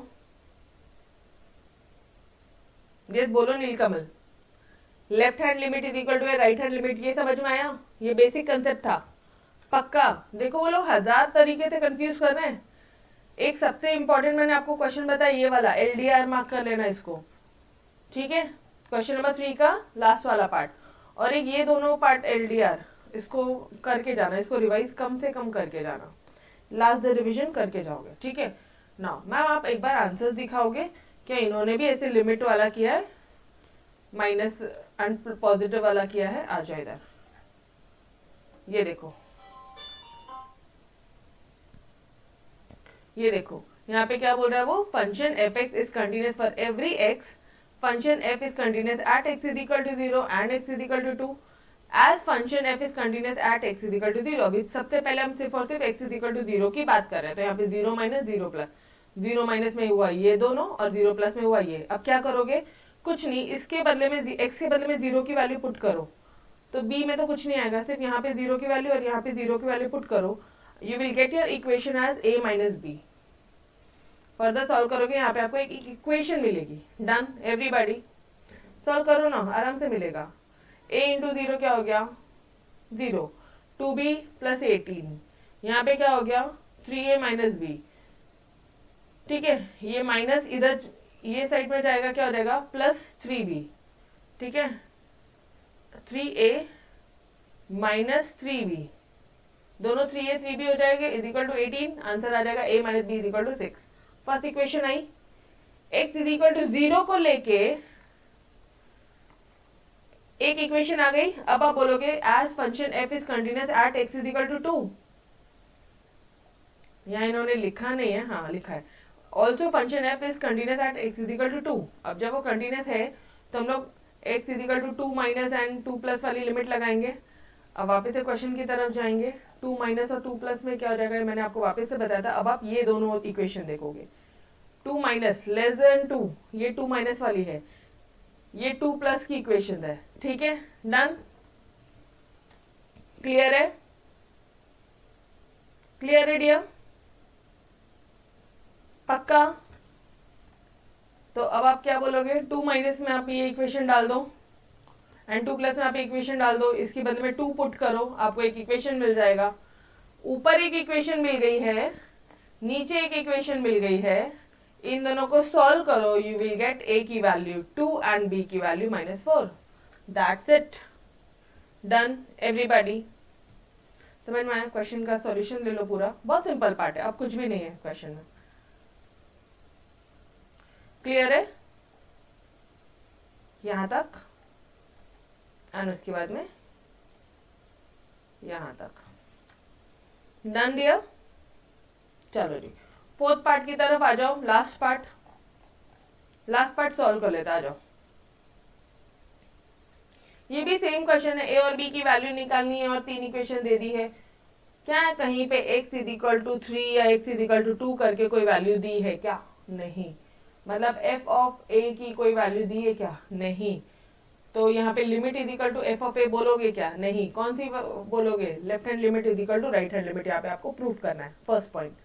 ये बोलो Neelkamal, left hand limit is equal to right hand limit, ये समझ में आया? ये बेसिक कंसेप्ट था पक्का। देखो वो लोग 1000 तरीके से कंफ्यूज कर रहे हैं। एक सबसे इंपॉर्टेंट मैंने आपको क्वेश्चन बताया, ये वाला LDR मार्क कर लेना इसको, ठीक है? क्वेश्चन नंबर 3 का लास्ट वाला पार्ट, और एक ये दोनों पार्ट LDR, इसको करके जाना, इसको रिवाइज कम से कम करके जाना, लास्ट द रिवीजन करके जाओगे, ठीक है? नाउ मैम आप एक बार आंसर्स दिखाओगे क्या इन्होंने भी ऐसे लिमिट वाला किया है, माइनस एंड पॉजिटिव वाला किया है? आ जाए इधर, ये देखो, ये देखो यहाँ पे क्या बोल रहा है वो, function F x is continuous for every x, function f is continuous at x is equal to 0 and x is equal to 2 as function f is continuous at x is equal to 0। अभी सबसे पहले हम सिर्फ और सिर्फ x is equal to 0 की बात कर रहे हैं, तो यहाँ पे 0 माइनस 0 प्लस, 0 माइनस में हुआ ये दोनों और 0 प्लस में हुआ ये। अब क्या करोगे, कुछ नहीं, इसके बदले में x के बदले में 0 की वैल्यू पुट करो, तो b में तो कुछ नहीं आएगा, सिर्फ यहाँ पे 0 की वैल्यू और यहाँ पे 0 की वैल्यू पुट करो, you will get your equation as a minus b. Further solve करोगे, यहाँ पे आपको एक इक्वेशन मिलेगी। डन एवरीबॉडी, सॉल्व करो ना, आराम से मिलेगा। a इंटू 0 क्या हो गया 0, 2b प्लस 18, यहाँ पे क्या हो गया 3a माइनस बी। ठीक है, ये माइनस इधर ये साइड में जाएगा, क्या हो जाएगा प्लस 3b। ठीक है, 3a माइनस 3b, दोनों 3a 3b हो जाएंगे इज इक्वल टू 18, आंसर आ जाएगा a minus b is equal to 6। First equation आई। x इज इक्वल टू 0 को लेके एक इक्वेशन आ गई। अब आप बोलोगे as function f is continuous at x is equal to 2, यहाँ इन्होंने लिखा नहीं है, हाँ लिखा है also function f is continuous at x is equal to 2। अब जब वो कंटिन्यूअस है तो हम लोग x is equal to 2 minus and 2 plus वाली लिमिट लगाएंगे। अब वापस से क्वेश्चन की तरफ जाएंगे, 2 माइनस और 2 प्लस में क्या हो जाएगा, मैंने आपको वापस से बताया था। अब आप ये दोनों इक्वेशन देखोगे, 2 माइनस लेस देन 2, ये 2 माइनस वाली है, ये 2 प्लस की इक्वेशन है। ठीक है, डन, क्लियर है, क्लियर है डियर, पक्का। तो अब आप क्या बोलोगे, 2 माइनस में आप ये इक्वेशन डाल दो एंड 2 प्लस में आप इक्वेशन डाल दो, इसके बदले में 2 पुट करो, आपको एक इक्वेशन मिल जाएगा। ऊपर एक इक्वेशन मिल गई है, नीचे एक इक्वेशन मिल गई है, इन दोनों को सॉल्व करो, यू विल गेट a की वैल्यू 2 एंड b की value -4। That's it, done everybody. समझ में आया? क्वेश्चन का सॉल्यूशन ले लो पूरा, बहुत सिंपल पार्ट है, अब कुछ भी नहीं है क्वेश्चन में। क्लियर है यहां तक, एंड उसके बाद में यहां तक। डन डियर, चलो जी फोर्थ पार्ट की तरफ आ जाओ, लास्ट पार्ट सॉल्व कर लेते, आ जाओ। ये भी सेम क्वेश्चन है, ए और बी की वैल्यू निकालनी है और 3 इक्वेशन दे दी है। क्या है, कहीं पे x इज इक्वल टू 3 या x इज इक्वल टू 2 करके कोई वैल्यू दी है क्या? नहीं। मतलब f ऑफ a की कोई वैल्यू दी है क्या? नहीं। तो यहाँ पे limit is equal to F of a बोलोगे क्या? नहीं। कौन सी बोलोगे? Left hand limit is equal to right hand limit, यहाँ पे आपको प्रूफ करना है, फर्स्ट पॉइंट।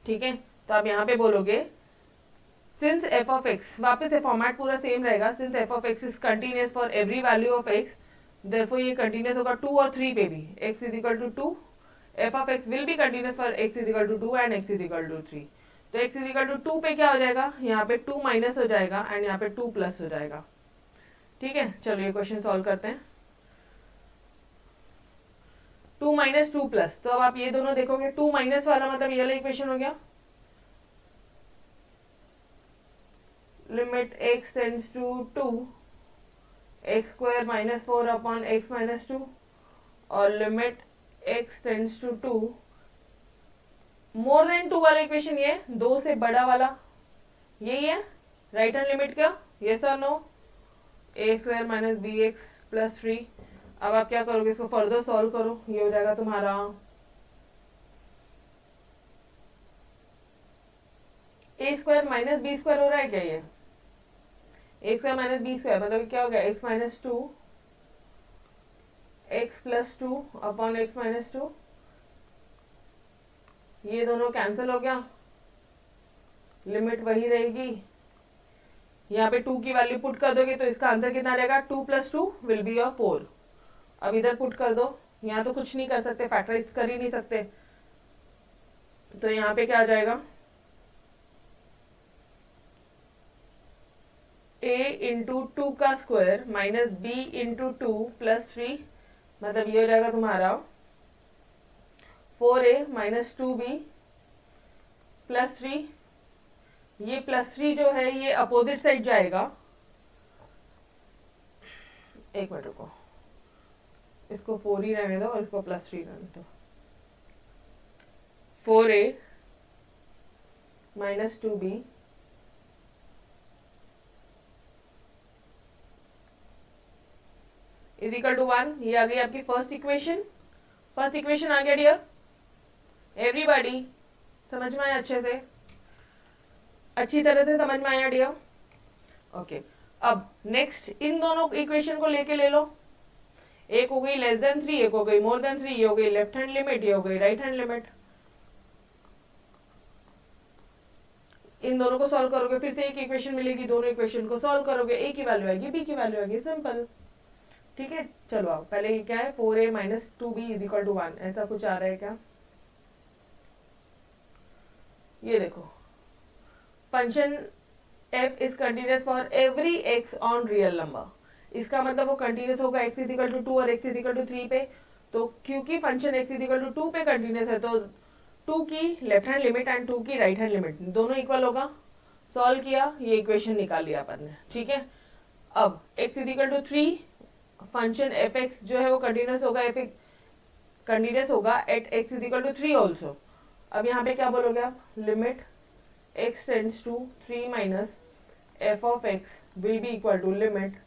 ठीक है, तो आप यहाँ पे बोलोगे सिंस एफ ऑफ एक्स, वापस से फॉर्मेट पूरा सेम रहेगा, since f of x is continuous for every value of x, therefore ये कंटिन्यूअस होगा 2 और 3 पे भी। x is equal to 2, f of x will be continuous for x is equal to 2 and x is equal to 3। तो x is equal to 2 पे क्या हो जाएगा, यहाँ पे 2 माइनस हो जाएगा एंड यहाँ पे 2 प्लस हो जाएगा। ठीक है, चलो ये क्वेश्चन सॉल्व करते हैं। 2 माइनस 2 प्लस, तो अब आप ये दोनों देखोगे, 2 माइनस वाला मतलब ये वाला इक्वेशन हो गया, limit x tends to 2, x square minus 4 upon x minus 2, और limit x tends to 2 more than 2 वाला इक्वेशन, ये 2 से बड़ा वाला यही है राइट हैंड लिमिट का, यस और no, a square minus b x plus 3। अब आप क्या करोगे, इसको फर्दर सॉल्व करो, ये हो जाएगा तुम्हारा ए स्क्वायर माइनस बी स्क्वायर हो रहा है क्या, ये ए स्क्वायर माइनस बी स्क्वायर मतलब क्या हो गया, x minus 2 x plus 2 upon x minus 2, ये दोनों कैंसिल हो गया, लिमिट वही रहेगी। यहाँ पे 2 की वैल्यू पुट कर दोगे तो इसका आंसर कितना रहेगा, 2 प्लस 2 विल बी योर 4। अब इधर पुट कर दो, यहाँ तो कुछ नहीं कर सकते, फैक्टराइज कर ही नहीं सकते, तो यहाँ पे क्या आ जाएगा, a इंटू 2 का square minus b into 2 plus 3, मतलब ये हो जाएगा तुम्हारा 4a माइनस 2b प्लस 3। ये प्लस 3 जो है ये अपोजिट साइड जाएगा, एक मिनट रुको, इसको 4 ही रहने दो और इसको प्लस 3 रहने दो। 4a minus 2b is equal to 1, ये आ गई आपकी फर्स्ट इक्वेशन। फर्स्ट इक्वेशन आ गया डियर, एवरीबॉडी समझ में आया अच्छे से? अच्छी तरह से समझ में आया डियर? ओके, अब नेक्स्ट इन दोनों इक्वेशन को लेके ले लो। एक हो गई लेस देन 3, एक हो गई मोर देन 3, ये हो गई लेफ्ट हैंड लिमिट, ये हो गई राइट हैंड लिमिट। इन दोनों को सॉल्व करोगे फिर से एक इक्वेशन मिलेगी, दोनों इक्वेशन को सॉल्व करोगे, ए की वैल्यू आएगी, बी की वैल्यू आएगी, सिंपल। ठीक है, चलो आओ पहले ये क्या है, 4a minus 2b is equal to 1, ऐसा कुछ आ रहा है क्या? ये देखो, function f is continuous for every x on real number. इसका मतलब वो कंटिन्यूअस होगा x इज इक्वल टू 2 और x इज इक्वल टू 3 पे। तो क्योंकि function x is equal to 2 पे कंटिन्यूअस है तो 2 की लेफ्ट हैंड लिमिट एंड 2 की राइट हैंड लिमिट दोनों इक्वल होगा। सॉल्व किया, ये इक्वेशन निकाल लिया अपन ने। ठीक है, अब x is equal to 3, function f(x) जो है वो कंटिन्यूअस होगा, f कंटिन्यूअस होगा at x is equal to 3 also. अब यहाँ पे क्या बोलोगे आप, limit x tends to 3 minus f of x will be equal to limit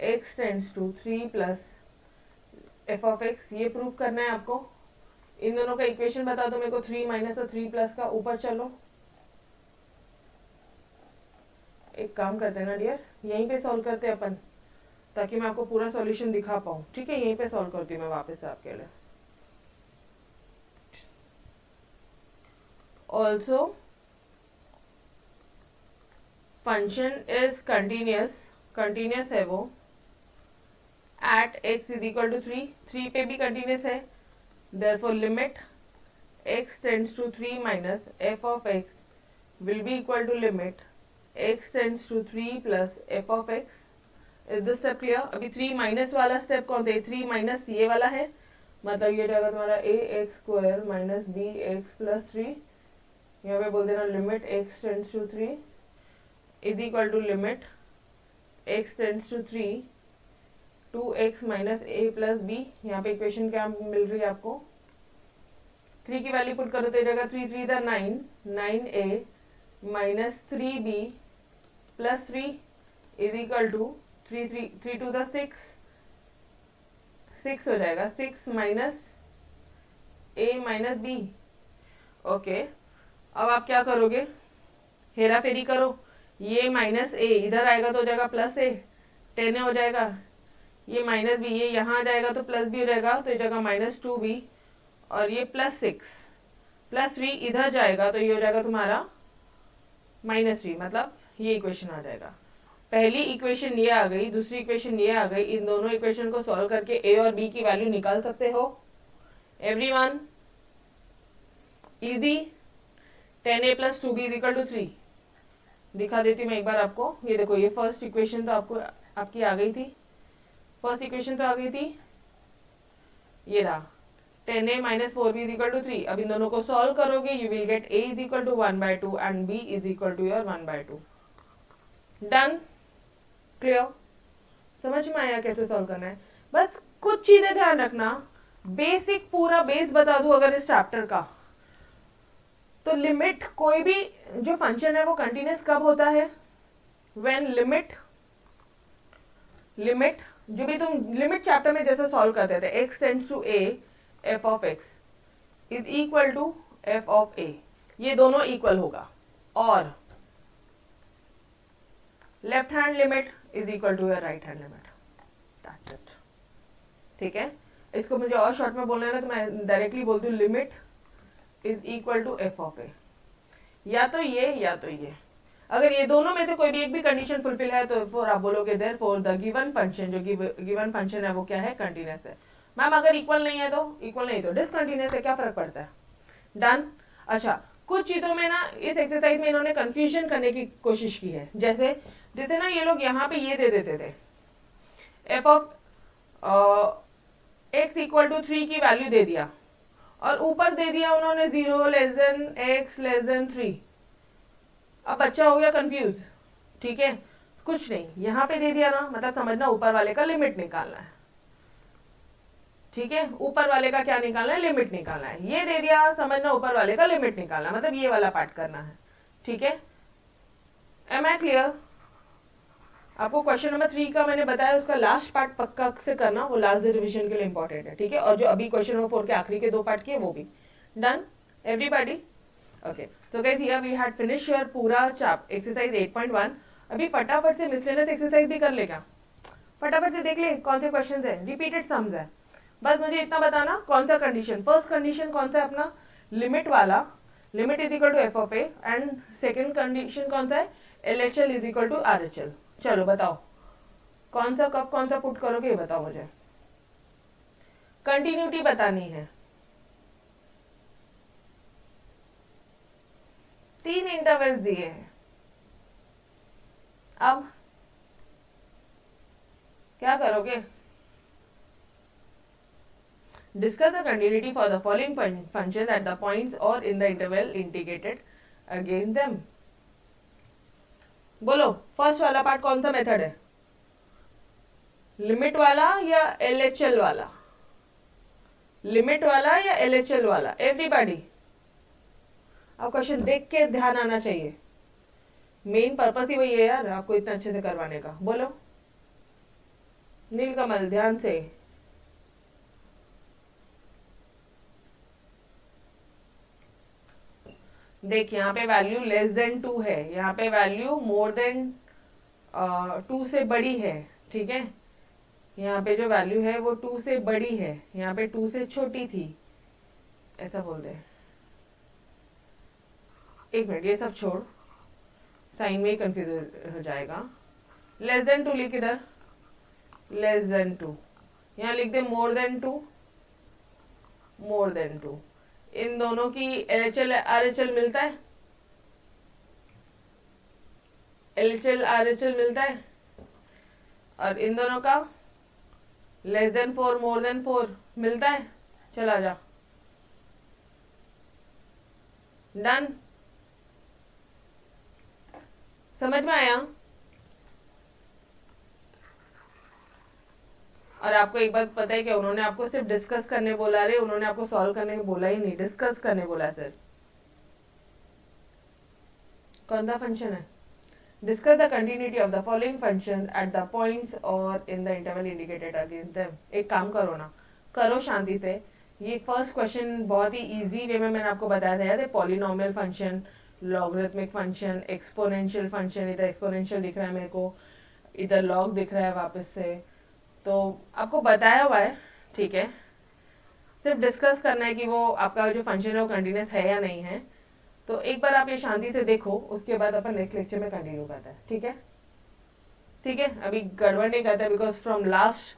x tends to 3 plus f of x। ये प्रूव करना है आपको। इन दोनों का इक्वेशन बता दो मेरे को, 3 माइनस और 3 प्लस का। ऊपर चलो, एक काम करते हैं ना डियर, यहीं पे सॉल्व करते हैं अपन, ताकि मैं आपको पूरा सॉल्यूशन दिखा पाऊँ। ठीक है, यहीं पे सॉल्व करती हूँ मैं वापस से आपके लिए। ऑल्सो फंक्शन इज कंटिन्यूअस है वो at x is equal to 3 पे भी कंटिन्यूअस है, therefore limit x tends to 3 minus f of x will be equal to limit x tends to 3 plus f of x। Is this step clear? अभी 3 minus वाला step कौन था, 3 minus ये वाला है, मतलब ये जाएगा तुम्हारा ax square minus bx plus 3। यहाँ पे बोल देना limit x tends to 3 is equal to limit x tends to 3 2x minus a plus b। यहाँ पे इक्वेशन क्या मिल रही है आपको, 3 की वैल्यू पुट करो तो जाएगा 3 3 था 9, 9a minus 3b plus 3 is equal to 3 2 था 6 हो जाएगा, 6 minus a minus b। Okay, अब आप क्या करोगे, हेरा फेरी करो, ये माइनस a इधर आएगा तो हो जाएगा प्लस a, 10 हो जाएगा, ये माइनस बी, ये यहाँ आ जाएगा तो प्लस बी हो जाएगा, तो ये जाएगा माइनस 2b, और ये प्लस 6 प्लस 3 इधर जाएगा तो ये हो जाएगा तुम्हारा माइनस 3, मतलब ये इक्वेशन आ जाएगा। पहली इक्वेशन ये आ गई, दूसरी इक्वेशन ये आ गई। इन दोनों इक्वेशन को सॉल्व करके a और b की वैल्यू निकाल सकते हो everyone, easy. 10a plus 2b is equal to 3 दिखा देती हूँ मैं एक बार आपको। ये देखो, ये फर्स्ट इक्वेशन तो आपकी आ गई थी, फर्स्ट इक्वेशन तो आ गई थी, ये रहा 10a minus 4b is equal to 3। अब इन दोनों को सॉल्व करोगे, you will get a is equal to 1/2 and b is equal to your 1/2। Done, clear? समझ में आया कैसे सॉल्व करना है? बस कुछ चीजें ध्यान रखना, बेसिक पूरा बेस बता दूं अगर इस चैप्टर का, तो लिमिट कोई भी जो फंक्शन है वो कंटिन्यूअस कब होता है, व्हेन लिमिट जो भी तुम लिमिट चैप्टर में जैसे सॉल्व करते थे, x tends to a f of x is equal to f of a, ये दोनों इक्वल होगा, और left hand limit is equal to your right hand limit. That's it. ठीक है, इसको मुझे और शॉर्ट में बोलना है ना, तो मैं डायरेक्टली बोल दूं limit is equal to f of a, या तो ये या तो ये। अगर ये दोनों में से कोई भी एक भी कंडीशन फुलफिल है तो फिर आप बोलोगे देयरफॉर द गिवन फंक्शन, जो गिवन फंक्शन है वो क्या है, कंटीन्यूअस है। मैम अगर इक्वल नहीं है तो, इक्वल नहीं तो डिसकंटीन्यूअस है, क्या फर्क पड़ता है? डन। अच्छा, कुछ चीजों में ना इस एक्सरसाइज में इन्होंने कंफ्यूजन करने की कोशिश की है। जैसे देते ना ये लोग यहाँ पे ये दे देते थे, f of x equal to 3 की वैल्यू दे दिया, और ऊपर दे दिया उन्होंने 0 less than x less than 3। अब बच्चा हो गया कंफ्यूज। ठीक है, कुछ नहीं, यहाँ पे दे दिया ना, मतलब समझना ऊपर वाले का लिमिट निकालना है। ठीक है, ऊपर वाले का क्या निकालना है, लिमिट निकालना है। ये दे दिया, समझना ऊपर वाले का लिमिट निकालना है, मतलब ये वाला पार्ट करना है। ठीक है, एम आई क्लियर? आपको क्वेश्चन नंबर 3 का मैंने बताया, उसका लास्ट पार्ट पक्का से करना, वो लास्ट रिविजन के लिए इंपॉर्टेंट है। ठीक है, और जो अभी क्वेश्चन नंबर 4 के आखिरी के 2 पार्ट किए वो भी। Done everybody? ओके, तो guys here we had finish your पूरा चैप्टर एक्सरसाइज 8.1। अभी फटाफट से मिसलेनियस एक्सरसाइज भी कर लेगा, फटाफट से देख ले कौन से क्वेश्चन है, रिपीटेड सम्स है। बस मुझे इतना बताना कौन सा कंडीशन, फर्स्ट कंडीशन कौन सा है अपना, लिमिट वाला, limit is equal to F of a, and second condition कौन सा है, L H L is equal to R H L. चलो बताओ कौन सा कब कौन सा पुट करोगे, ये बताओ मुझे। कंटिन्यूटी बतानी है, 3 इंटरवल्स दिए हैं। अब क्या करोगे, discuss the continuity for the following function at the points और in the interval indicated against them. बोलो फर्स्ट वाला पार्ट कौन सा मेथड है, लिमिट वाला या एलएचएल वाला, लिमिट वाला या एलएचएल वाला, एवरीबॉडी। अब क्वेश्चन देख के ध्यान आना चाहिए, मेन पर्पस ही वही है यार आपको इतना अच्छे से करवाने का। बोलो नीलकमल ध्यान से, देख यहाँ पे वैल्यू लेस देन 2 है, यहाँ पे वैल्यू मोर देन 2 से बड़ी है, ठीक है। यहाँ पे जो वैल्यू है वो 2 से बड़ी है, यहाँ पे 2 से छोटी थी, ऐसा बोल दे। एक मिनट ये सब छोड़, साइन में ही कंफ्यूज हो जाएगा। लेस देन 2 लिख इधर, लेस देन 2, यहाँ लिख दे मोर देन 2, मोर देन 2। इन दोनों की एलएचएल आरएचएल मिलता है, एलएचएल आरएचएल मिलता है, और इन दोनों का लेस देन 4 मोर देन 4 मिलता है। चला जा, डन, समझ में आया। और आपको एक बात पता है कि उन्होंने आपको सिर्फ डिस्कस करने बोला, रे उन्होंने आपको सॉल्व करने को बोला ही नहीं, डिस्कस करने बोला सर। कौन सा फंक्शन है, discuss the continuity of the following function at the points और in the interval indicated against them. एक काम करो ना, करो शांति से। ये फर्स्ट क्वेश्चन बहुत ही इजी वे में मैंने आपको बताया था यार, polynomial function, logarithmic function, exponential function, इधर एक्सपोनेंशियल दिख रहा है मेरे को, इधर लॉग दिख रहा है वापस से, तो आपको बताया हुआ है, ठीक है। सिर्फ डिस्कस करना है कि वो आपका जो फंक्शन है वो कंटिन्यूस है या नहीं है। तो एक बार आप ये शांति से देखो, उसके बाद अपन नेक्स्ट लेक्चर में कंटिन्यू करते हैं, ठीक है। ठीक है, अभी गड़बड़ नहीं करता बिकॉज फ्रॉम लास्ट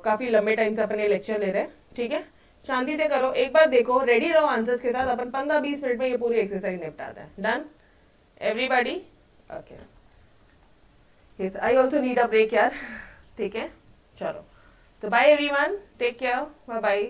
काफी लंबे टाइम से अपन ये लेक्चर ले रहे हैं, ठीक है। शांति से करो, एक बार देखो, रेडी रहो आंसर्स के साथ, अपन 15-20 मिनट में ये पूरी एक्सरसाइज निपटाते हैं। Done everybody, okay. Yes I also need a break यार, ठीक है। चलो तो bye everyone, take care, bye bye.